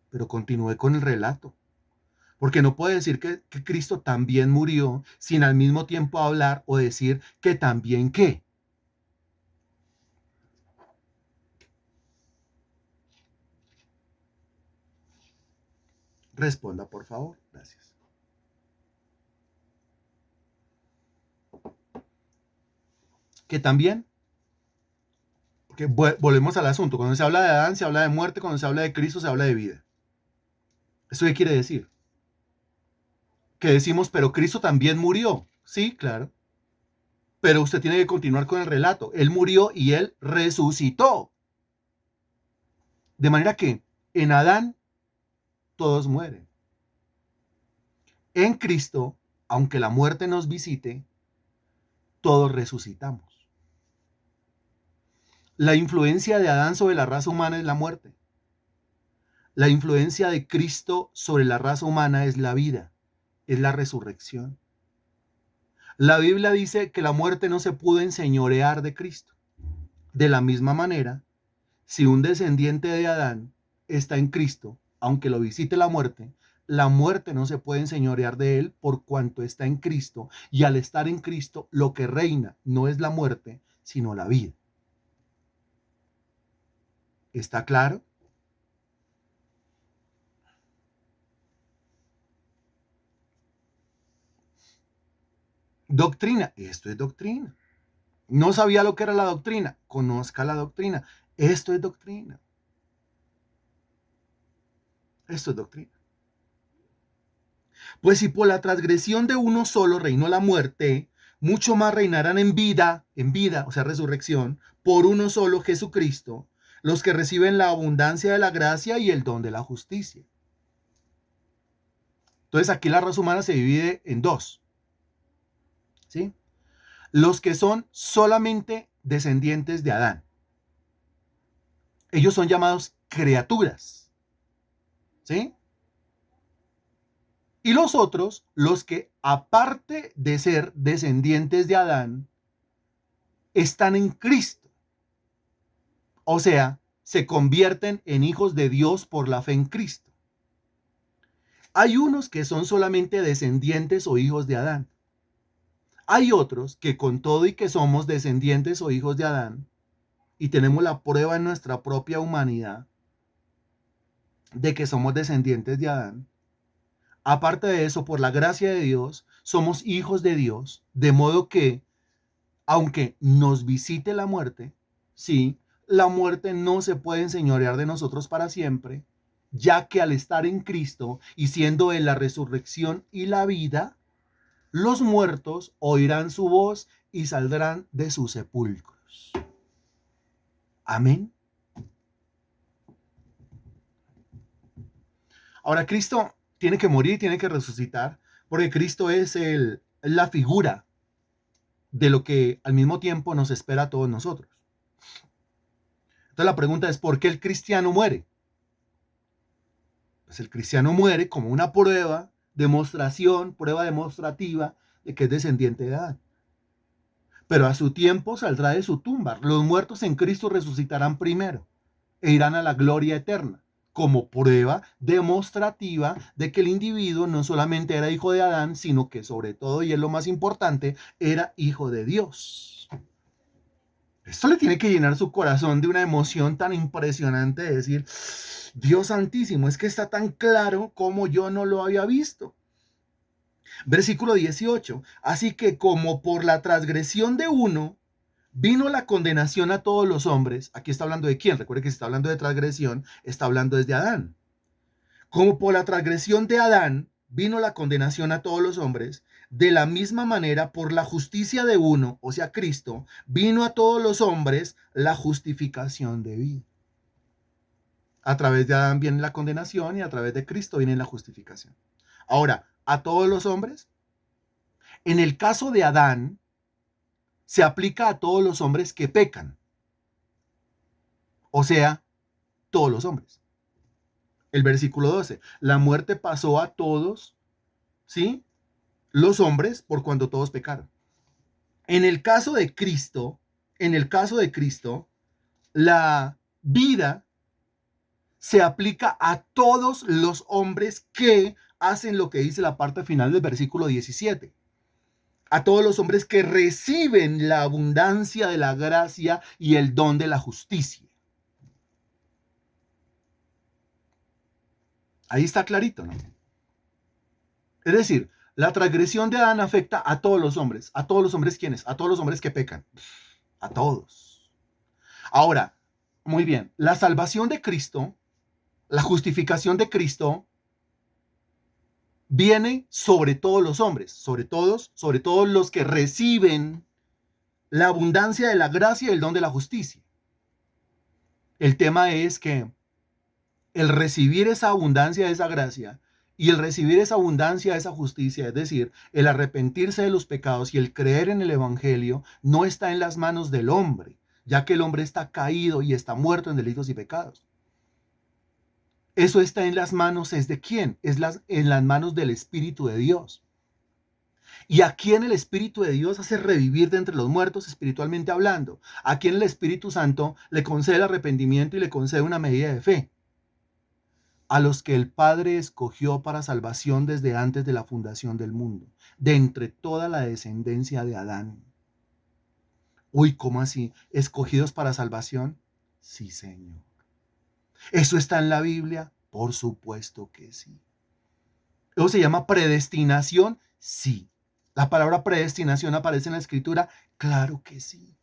Pero continúe con el relato. Porque no puede decir que Cristo también murió sin al mismo tiempo hablar o decir que también qué. Responda, por favor. Gracias. Que también, porque volvemos al asunto. Cuando se habla de Adán, se habla de muerte. Cuando se habla de Cristo, se habla de vida. ¿Esto qué quiere decir? Que decimos, pero Cristo también murió. Sí, claro. Pero usted tiene que continuar con el relato. Él murió y él resucitó. De manera que en Adán todos mueren. En Cristo, aunque la muerte nos visite, todos resucitamos. La influencia de Adán sobre la raza humana es la muerte. La influencia de Cristo sobre la raza humana es la vida, es la resurrección. La Biblia dice que la muerte no se pudo enseñorear de Cristo. De la misma manera, si un descendiente de Adán está en Cristo, aunque lo visite la muerte no se puede enseñorear de él por cuanto está en Cristo. Y al estar en Cristo, lo que reina no es la muerte, sino la vida. ¿Está claro? Doctrina. Esto es doctrina. No sabía lo que era la doctrina. Conozca la doctrina. Esto es doctrina. Esto es doctrina. Pues si por la transgresión de uno solo reinó la muerte, mucho más reinarán en vida, o sea, resurrección, por uno solo, Jesucristo, los que reciben la abundancia de la gracia y el don de la justicia. Entonces aquí la raza humana se divide en dos, ¿sí? Los que son solamente descendientes de Adán. Ellos son llamados criaturas, ¿sí? Y los otros, los que aparte de ser descendientes de Adán, están en Cristo. O sea, se convierten en hijos de Dios por la fe en Cristo. Hay unos que son solamente descendientes o hijos de Adán. Hay otros que con todo y que somos descendientes o hijos de Adán, y tenemos la prueba en nuestra propia humanidad de que somos descendientes de Adán, aparte de eso, por la gracia de Dios, somos hijos de Dios, de modo que, aunque nos visite la muerte, sí, la muerte no se puede enseñorear de nosotros para siempre, ya que al estar en Cristo y siendo Él la resurrección y la vida, los muertos oirán su voz y saldrán de sus sepulcros. Amén. Ahora, Cristo tiene que morir, tiene que resucitar, porque Cristo es la figura de lo que al mismo tiempo nos espera a todos nosotros. Entonces la pregunta es, ¿por qué el cristiano muere? Pues el cristiano muere como una prueba demostrativa de que es descendiente de Adán. Pero a su tiempo saldrá de su tumba. Los muertos en Cristo resucitarán primero e irán a la gloria eterna, como prueba demostrativa de que el individuo no solamente era hijo de Adán, sino que sobre todo, y es lo más importante, era hijo de Dios. Esto le tiene que llenar su corazón de una emoción tan impresionante de decir, Dios santísimo, es que está tan claro como yo no lo había visto. Versículo 18. Así que como por la transgresión de uno vino la condenación a todos los hombres. Aquí está hablando de quién. Recuerde que si está hablando de transgresión, está hablando desde Adán. Como por la transgresión de Adán vino la condenación a todos los hombres, de la misma manera por la justicia de uno, o sea, Cristo, vino a todos los hombres la justificación de vida. A través de Adán viene la condenación y a través de Cristo viene la justificación. Ahora, ¿a todos los hombres? En el caso de Adán, se aplica a todos los hombres que pecan. O sea, todos los hombres. El versículo 12, la muerte pasó a todos, ¿sí? Los hombres por cuanto todos pecaron. En el caso de Cristo, en el caso de Cristo, la vida se aplica a todos los hombres que hacen lo que dice la parte final del versículo 17. A todos los hombres que reciben la abundancia de la gracia y el don de la justicia. Ahí está clarito, ¿no? Es decir, la transgresión de Adán afecta a todos los hombres. ¿A todos los hombres quiénes? A todos los hombres que pecan. A todos. Ahora, muy bien, la salvación de Cristo, la justificación de Cristo, viene sobre todos los hombres, sobre todos los que reciben la abundancia de la gracia y el don de la justicia. El tema es que el recibir esa abundancia de esa gracia y el recibir esa abundancia de esa justicia, es decir, el arrepentirse de los pecados y el creer en el Evangelio, no está en las manos del hombre, ya que el hombre está caído y está muerto en delitos y pecados. Eso está en las manos, ¿es de quién? En las manos del Espíritu de Dios. Y a quién el Espíritu de Dios hace revivir de entre los muertos espiritualmente hablando. A quien el Espíritu Santo le concede el arrepentimiento y le concede una medida de fe. A los que el Padre escogió para salvación desde antes de la fundación del mundo, de entre toda la descendencia de Adán. Uy, ¿cómo así? ¿Escogidos para salvación? Sí, Señor. ¿Eso está en la Biblia? Por supuesto que sí. ¿Eso se llama predestinación? Sí. ¿La palabra predestinación aparece en la Escritura? Claro que sí.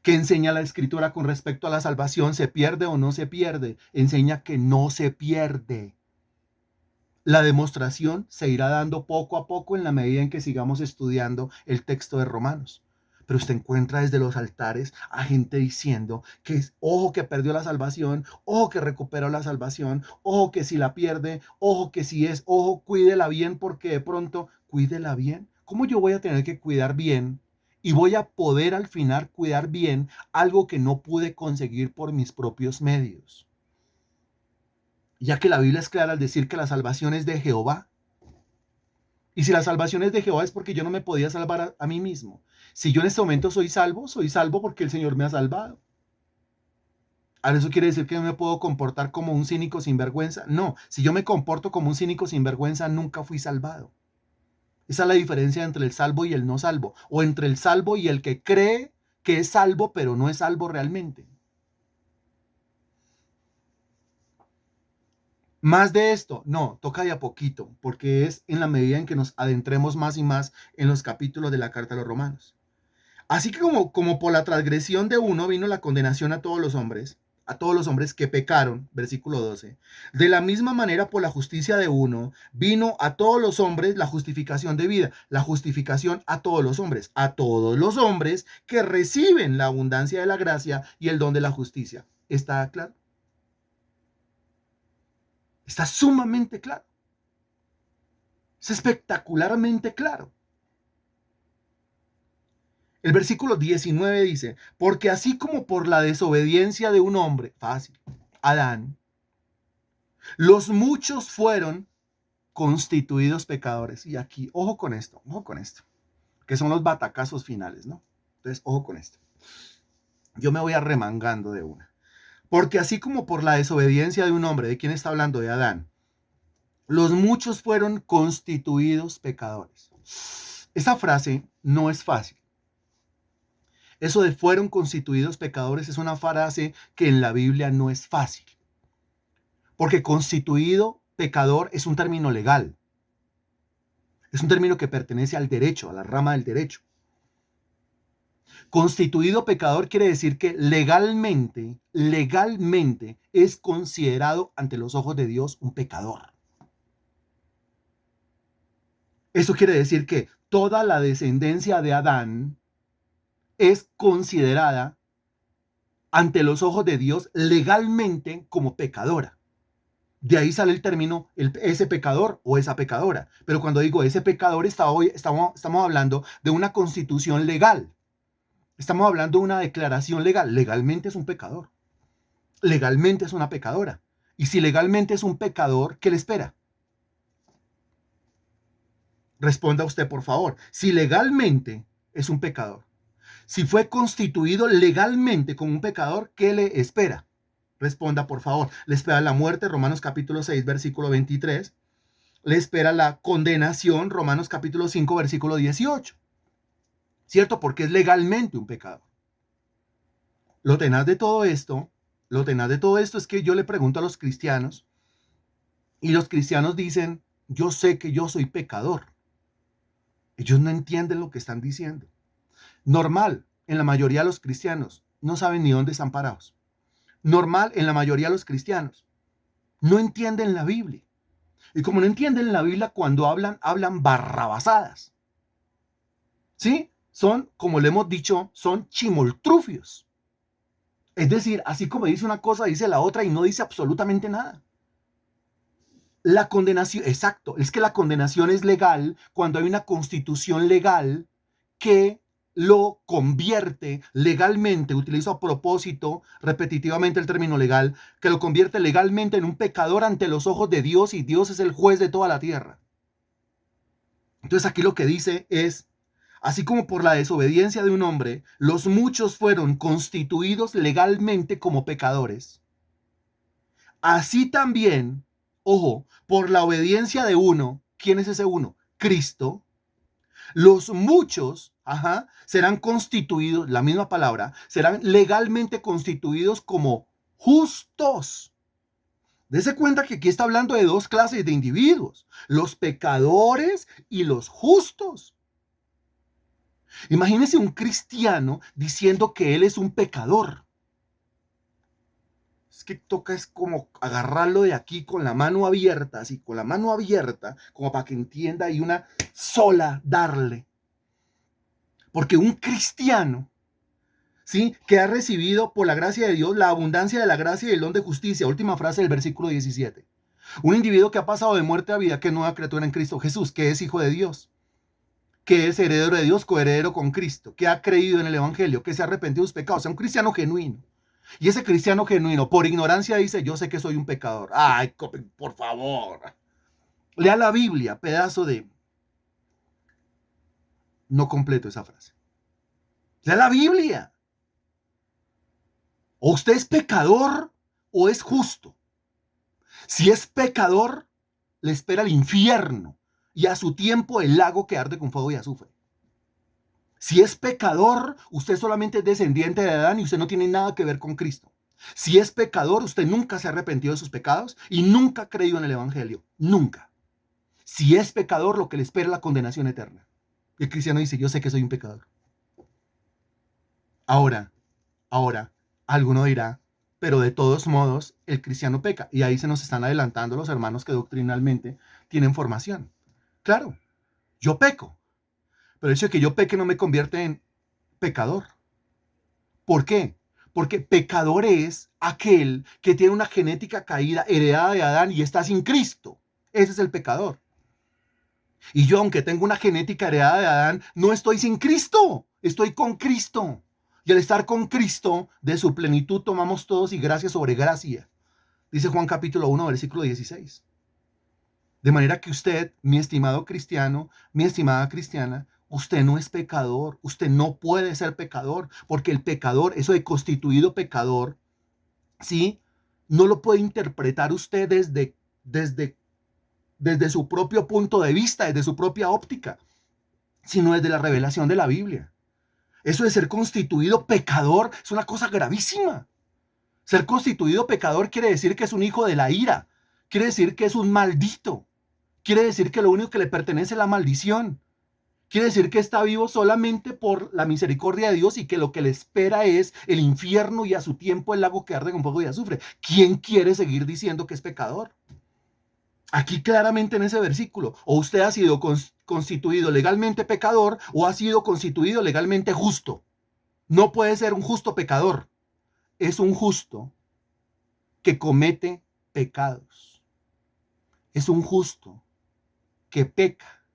¿Qué enseña la Escritura con respecto a la salvación? ¿Se pierde o no se pierde? Enseña que no se pierde. La demostración se irá dando poco a poco en la medida en que sigamos estudiando el texto de Romanos. Pero usted encuentra desde los altares a gente diciendo que ojo que perdió la salvación, ojo que recuperó la salvación, ojo que si la pierde, ojo que si es, ojo, cuídela bien porque de pronto, cuídela bien. ¿Cómo yo voy a tener que cuidar bien y voy a poder al final cuidar bien algo que no pude conseguir por mis propios medios? Ya que la Biblia es clara al decir que la salvación es de Jehová. Y si la salvación es de Jehová es porque yo no me podía salvar a mí mismo. Si yo en este momento soy salvo porque el Señor me ha salvado. ¿Ahora eso quiere decir que no me puedo comportar como un cínico sin vergüenza? No, si yo me comporto como un cínico sin vergüenza, nunca fui salvado. Esa es la diferencia entre el salvo y el no salvo. O entre el salvo y el que cree que es salvo, pero no es salvo realmente. Más de esto, no, toca de a poquito, porque es en la medida en que nos adentremos más y más en los capítulos de la carta a los romanos. Así que como por la transgresión de uno vino la condenación a todos los hombres que pecaron, versículo 12, de la misma manera por la justicia de uno vino a todos los hombres la justificación de vida, la justificación a todos los hombres que reciben la abundancia de la gracia y el don de la justicia. ¿Está claro? Está sumamente claro. Es espectacularmente claro. El versículo 19 dice, porque así como por la desobediencia de un hombre, fácil, Adán, los muchos fueron constituidos pecadores. Y aquí, ojo con esto, que son los batacazos finales, ¿no? Entonces, ojo con esto. Yo me voy arremangando de una. Porque así como por la desobediencia de un hombre, ¿de quién está hablando? De Adán. Los muchos fueron constituidos pecadores. Esa frase no es fácil. Eso de fueron constituidos pecadores es una frase que en la Biblia no es fácil. Porque constituido pecador es un término legal. Es un término que pertenece al derecho, a la rama del derecho. Constituido pecador quiere decir que legalmente es considerado ante los ojos de Dios un pecador. Eso quiere decir que toda la descendencia de Adán es considerada ante los ojos de Dios legalmente como pecadora. De ahí sale el término ese pecador o esa pecadora. Pero cuando digo ese pecador, estamos hablando de una constitución legal. Estamos hablando de una declaración legal. Legalmente es un pecador. Legalmente es una pecadora. Y si legalmente es un pecador, ¿qué le espera? Responda usted, por favor. Si legalmente es un pecador, si fue constituido legalmente como un pecador, ¿qué le espera? Responda, por favor. Le espera la muerte, Romanos capítulo 6, versículo 23. Le espera la condenación, Romanos capítulo 5, versículo 18. ¿Cierto? Porque es legalmente un pecado. Lo tenaz de todo esto, lo tenaz de todo esto es que yo le pregunto a los cristianos y los cristianos dicen, yo sé que yo soy pecador. Ellos no entienden lo que están diciendo. Normal, en la mayoría de los cristianos no saben ni dónde están parados. Normal, en la mayoría de los cristianos no entienden la Biblia. Y como no entienden la Biblia, cuando hablan, hablan barrabasadas. ¿Sí? Son, como le hemos dicho, son chimoltrufios. Es decir, así como dice una cosa, dice la otra y no dice absolutamente nada. La condenación, exacto, es que la condenación es legal cuando hay una constitución legal que lo convierte legalmente, utilizo a propósito repetitivamente el término legal, que lo convierte legalmente en un pecador ante los ojos de Dios y Dios es el juez de toda la tierra. Entonces aquí lo que dice es, así como por la desobediencia de un hombre, los muchos fueron constituidos legalmente como pecadores, así también, ojo, por la obediencia de uno, ¿quién es ese uno? Cristo. Los muchos, serán constituidos, la misma palabra, serán legalmente constituidos como justos. Dese cuenta que aquí está hablando de dos clases de individuos, los pecadores y los justos. Imagínese un cristiano diciendo que él es un pecador. Es que toca es como agarrarlo de aquí con la mano abierta, así, con la mano abierta, como para que entienda y una sola darle. Porque un cristiano, ¿sí?, que ha recibido por la gracia de Dios la abundancia de la gracia y el don de justicia, última frase del versículo 17. Un individuo que ha pasado de muerte a vida, que es nueva criatura en Cristo Jesús, que es hijo de Dios, que es heredero de Dios, coheredero con Cristo, que ha creído en el Evangelio, que se ha arrepentido de sus pecados, o sea, un cristiano genuino. Y ese cristiano genuino, por ignorancia, dice, yo sé que soy un pecador. Ay, por favor. Lea la Biblia, pedazo de... No completo esa frase. Lea la Biblia. O usted es pecador o es justo. Si es pecador, le espera el infierno y a su tiempo el lago que arde con fuego y azufre. Si es pecador, usted solamente es descendiente de Adán y usted no tiene nada que ver con Cristo. Si es pecador, usted nunca se ha arrepentido de sus pecados y nunca ha creído en el Evangelio. Nunca. Si es pecador, lo que le espera es la condenación eterna. Y el cristiano dice, yo sé que soy un pecador. Ahora, alguno dirá, pero de todos modos, el cristiano peca. Y ahí se nos están adelantando los hermanos que doctrinalmente tienen formación. Claro, yo peco, pero el hecho de que yo peque no me convierte en pecador. ¿Por qué? Porque pecador es aquel que tiene una genética caída heredada de Adán y está sin Cristo. Ese es el pecador. Y yo, aunque tengo una genética heredada de Adán, no estoy sin Cristo, estoy con Cristo. Y al estar con Cristo, de su plenitud tomamos todos y gracia sobre gracia. Dice Juan capítulo 1, versículo 16. De manera que usted, mi estimado cristiano, mi estimada cristiana, usted no es pecador, usted no puede ser pecador, porque el pecador, eso de constituido pecador, ¿sí? No lo puede interpretar usted desde su propio punto de vista, desde su propia óptica, sino desde la revelación de la Biblia. Eso de ser constituido pecador es una cosa gravísima. Ser constituido pecador quiere decir que es un hijo de la ira, quiere decir que es un maldito, quiere decir que lo único que le pertenece es la maldición, quiere decir que está vivo solamente por la misericordia de Dios y que lo que le espera es el infierno y a su tiempo el lago que arde con fuego y azufre. ¿Quién quiere seguir diciendo que es pecador? Aquí claramente en ese versículo, o usted ha sido constituido legalmente pecador o ha sido constituido legalmente justo. No puede ser un justo pecador, es un justo que comete pecados. Es un justo que peca,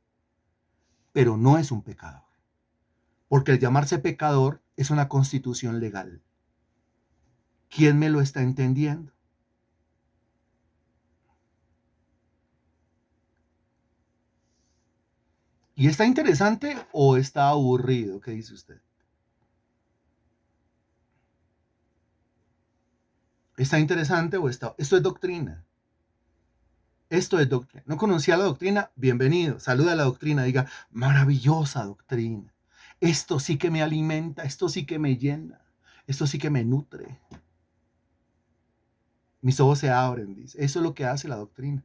pero no es un pecador. Porque el llamarse pecador es una constitución legal. ¿Quién me lo está entendiendo? ¿Y está interesante o está aburrido? ¿Qué dice usted? ¿Está interesante o está...? Esto es doctrina. Esto es doctrina. ¿No conocía la doctrina? Bienvenido. Saluda a la doctrina. Diga, maravillosa doctrina. Esto sí que me alimenta. Esto sí que me llena. Esto sí que me nutre. Mis ojos se abren, dice. Eso es lo que hace la doctrina.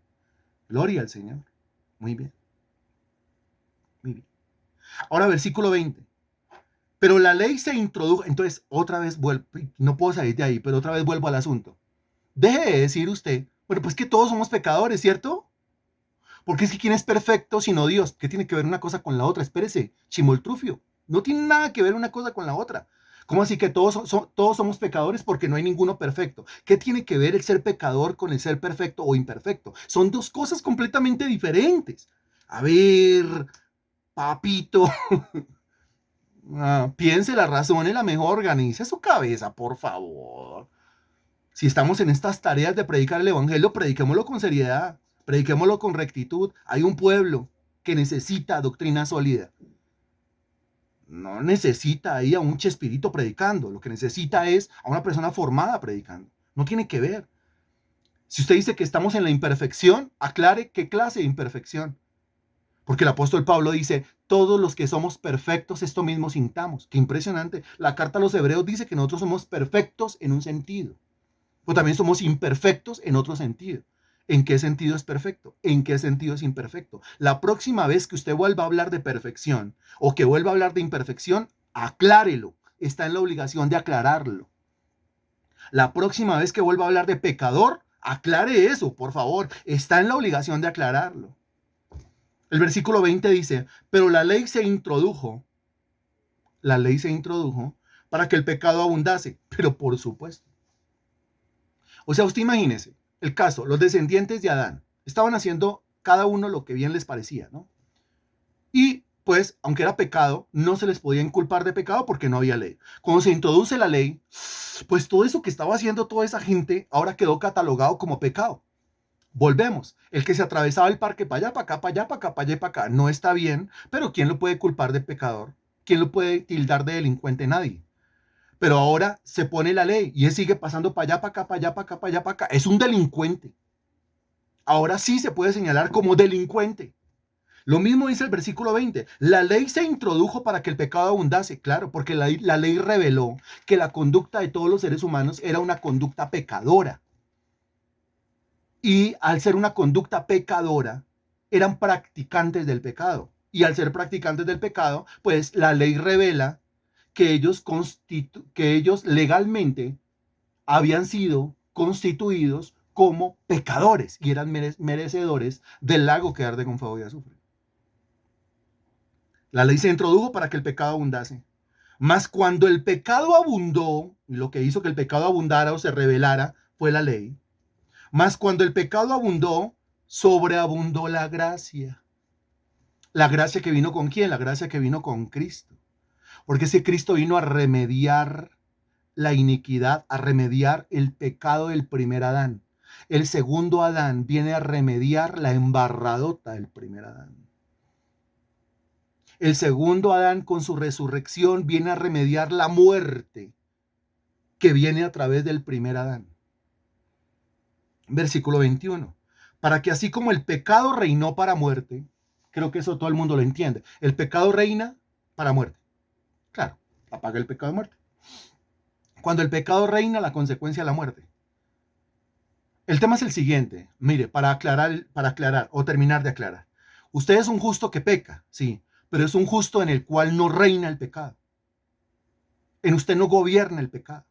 Gloria al Señor. Muy bien. Muy bien. Ahora, versículo 20. Pero la ley se introdujo. Entonces, otra vez vuelvo. No puedo salir de ahí, pero otra vez vuelvo al asunto. Deje de decir usted, bueno, pues que todos somos pecadores, ¿cierto? Porque es que ¿quién es perfecto sino Dios? ¿Qué tiene que ver una cosa con la otra? Espérese, chimoltrufio. No tiene nada que ver una cosa con la otra. ¿Cómo así que todos somos pecadores porque no hay ninguno perfecto? ¿Qué tiene que ver el ser pecador con el ser perfecto o imperfecto? Son dos cosas completamente diferentes. A ver, papito, piense la razón y la mejor, organice su cabeza, por favor. Si estamos en estas tareas de predicar el evangelio, prediquémoslo con seriedad, prediquémoslo con rectitud. Hay un pueblo que necesita doctrina sólida. No necesita ahí a un chespirito predicando, lo que necesita es a una persona formada predicando. No tiene que ver. Si usted dice que estamos en la imperfección, aclare qué clase de imperfección. Porque el apóstol Pablo dice, todos los que somos perfectos, esto mismo sintamos. Qué impresionante. La carta a los hebreos dice que nosotros somos perfectos en un sentido, pero también somos imperfectos en otro sentido. ¿En qué sentido es perfecto? ¿En qué sentido es imperfecto? La próxima vez que usted vuelva a hablar de perfección o que vuelva a hablar de imperfección, aclárelo. Está en la obligación de aclararlo. La próxima vez que vuelva a hablar de pecador, aclare eso, por favor. Está en la obligación de aclararlo. El versículo 20 dice, pero la ley se introdujo para que el pecado abundase, pero por supuesto. O sea, usted imagínese el caso, los descendientes de Adán estaban haciendo cada uno lo que bien les parecía, ¿no? Y pues, aunque era pecado, no se les podía inculpar de pecado porque no había ley. Cuando se introduce la ley, pues todo eso que estaba haciendo toda esa gente ahora quedó catalogado como pecado. Volvemos. El que se atravesaba el parque para allá, para acá, para allá, para acá, para allá, para acá, no está bien, pero ¿quién lo puede culpar de pecador? ¿Quién lo puede tildar de delincuente? Nadie. Pero ahora se pone la ley y él sigue pasando para allá, para acá, para allá, para acá, para allá, para acá. Es un delincuente. Ahora sí se puede señalar como delincuente. Lo mismo dice el versículo 20. La ley se introdujo para que el pecado abundase, claro, porque la ley reveló que la conducta de todos los seres humanos era una conducta pecadora. Y al ser una conducta pecadora, eran practicantes del pecado. Y al ser practicantes del pecado, pues la ley revela que ellos legalmente habían sido constituidos como pecadores y eran merecedores del lago que arde con fuego y azufre. La ley se introdujo para que el pecado abundase. Mas cuando el pecado abundó, y lo que hizo que el pecado abundara o se revelara fue la ley, mas cuando el pecado abundó, sobreabundó la gracia. La gracia que vino con quién? La gracia que vino con Cristo. Porque ese Cristo vino a remediar la iniquidad, a remediar el pecado del primer Adán. El segundo Adán viene a remediar la embarradota del primer Adán. El segundo Adán con su resurrección viene a remediar la muerte que viene a través del primer Adán. Versículo 21. Para que así como el pecado reinó para muerte, creo que eso todo el mundo lo entiende, el pecado reina para muerte. Claro, apaga el pecado de muerte. Cuando el pecado reina, la consecuencia es la muerte. El tema es el siguiente, mire, para aclarar o terminar de aclarar. Usted es un justo que peca, sí, pero es un justo en el cual no reina el pecado. En usted no gobierna el pecado.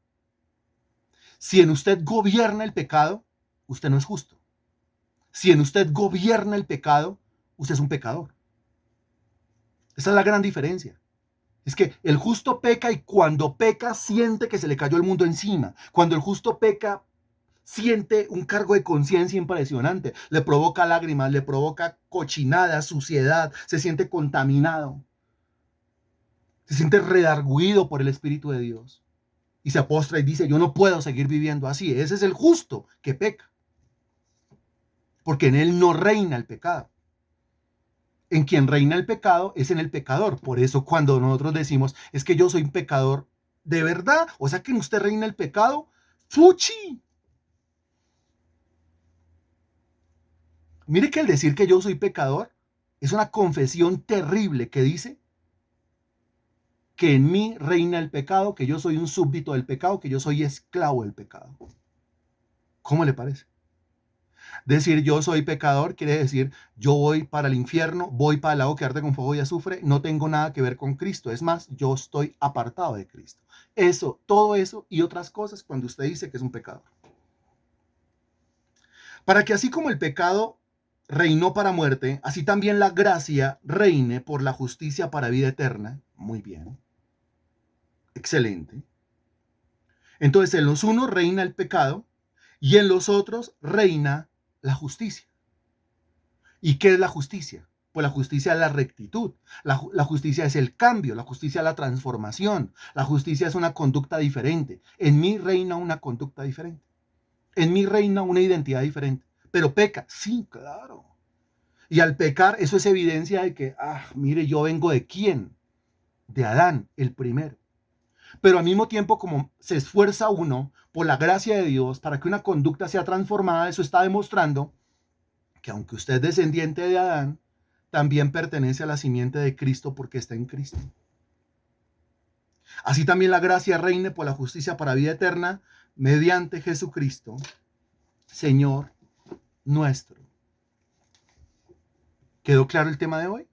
Si en usted gobierna el pecado, usted no es justo. Si en usted gobierna el pecado, usted es un pecador. Esa es la gran diferencia. Es que el justo peca y cuando peca siente que se le cayó el mundo encima. Cuando el justo peca siente un cargo de conciencia impresionante. Le provoca lágrimas, le provoca cochinada, suciedad, se siente contaminado. Se siente redarguido por el Espíritu de Dios. Y se postra y dice, yo no puedo seguir viviendo así. Ese es el justo que peca. Porque en él no reina el pecado. En quien reina el pecado es en el pecador. Por eso cuando nosotros decimos, es que yo soy un pecador de verdad, o sea que en usted reina el pecado, ¡fuchi! Mire que el decir que yo soy pecador es una confesión terrible que dice que en mí reina el pecado, que yo soy un súbdito del pecado, que yo soy esclavo del pecado. ¿Cómo le parece? Decir yo soy pecador quiere decir yo voy para el infierno, voy para el lago que arde con fuego y azufre, no tengo nada que ver con Cristo. Es más, yo estoy apartado de Cristo. Eso, todo eso y otras cosas cuando usted dice que es un pecador. Para que así como el pecado reinó para muerte, así también la gracia reine por la justicia para vida eterna. Muy bien. Excelente. Entonces en los unos reina el pecado y en los otros reina la justicia. ¿Y qué es la justicia? Pues la justicia es la rectitud, la justicia es el cambio, la justicia es la transformación, la justicia es una conducta diferente. En mí reina una conducta diferente, en mí reina una identidad diferente. Pero peca, sí, claro. Y al pecar, eso es evidencia de que, mire, yo vengo de quién, de Adán, el primero. Pero al mismo tiempo, como se esfuerza uno por la gracia de Dios para que una conducta sea transformada, eso está demostrando que aunque usted es descendiente de Adán, también pertenece a la simiente de Cristo porque está en Cristo. Así también la gracia reine por la justicia para vida eterna mediante Jesucristo, Señor nuestro. ¿Quedó claro el tema de hoy?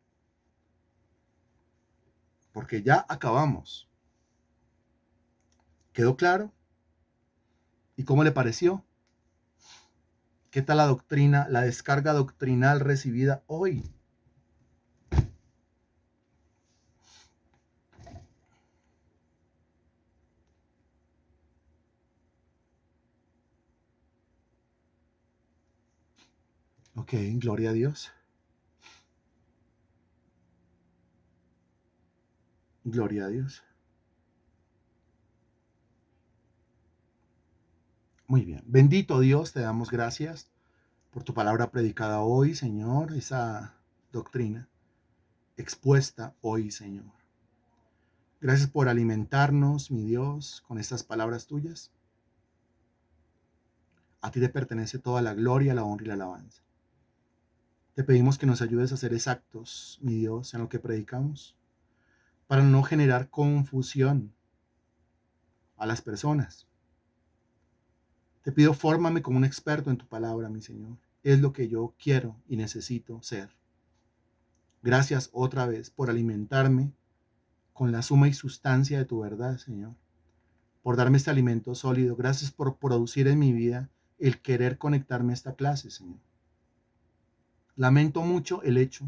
Porque ya acabamos. ¿Quedó claro? ¿Y cómo le pareció? ¿Qué tal la doctrina, la descarga doctrinal recibida hoy? Ok, gloria a Dios. Gloria a Dios. Muy bien. Bendito Dios, te damos gracias por tu palabra predicada hoy, Señor, esa doctrina expuesta hoy, Señor. Gracias por alimentarnos, mi Dios, con estas palabras tuyas. A ti te pertenece toda la gloria, la honra y la alabanza. Te pedimos que nos ayudes a ser exactos, mi Dios, en lo que predicamos, para no generar confusión a las personas. Te pido, fórmame como un experto en tu palabra, mi Señor. Es lo que yo quiero y necesito ser. Gracias otra vez por alimentarme con la suma y sustancia de tu verdad, Señor. Por darme este alimento sólido. Gracias por producir en mi vida el querer conectarme a esta clase, Señor. Lamento mucho el hecho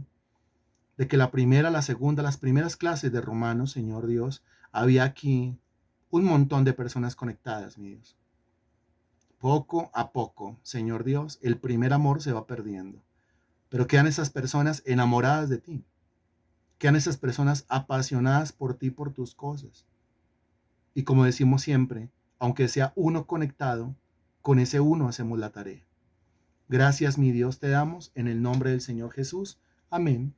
de que la primera, la segunda, las primeras clases de Romanos, Señor Dios, había aquí un montón de personas conectadas, mi Dios. Poco a poco, Señor Dios, el primer amor se va perdiendo. Pero quedan esas personas enamoradas de ti. Quedan esas personas apasionadas por ti, por tus cosas. Y como decimos siempre, aunque sea uno conectado, con ese uno hacemos la tarea. Gracias, mi Dios, te damos en el nombre del Señor Jesús. Amén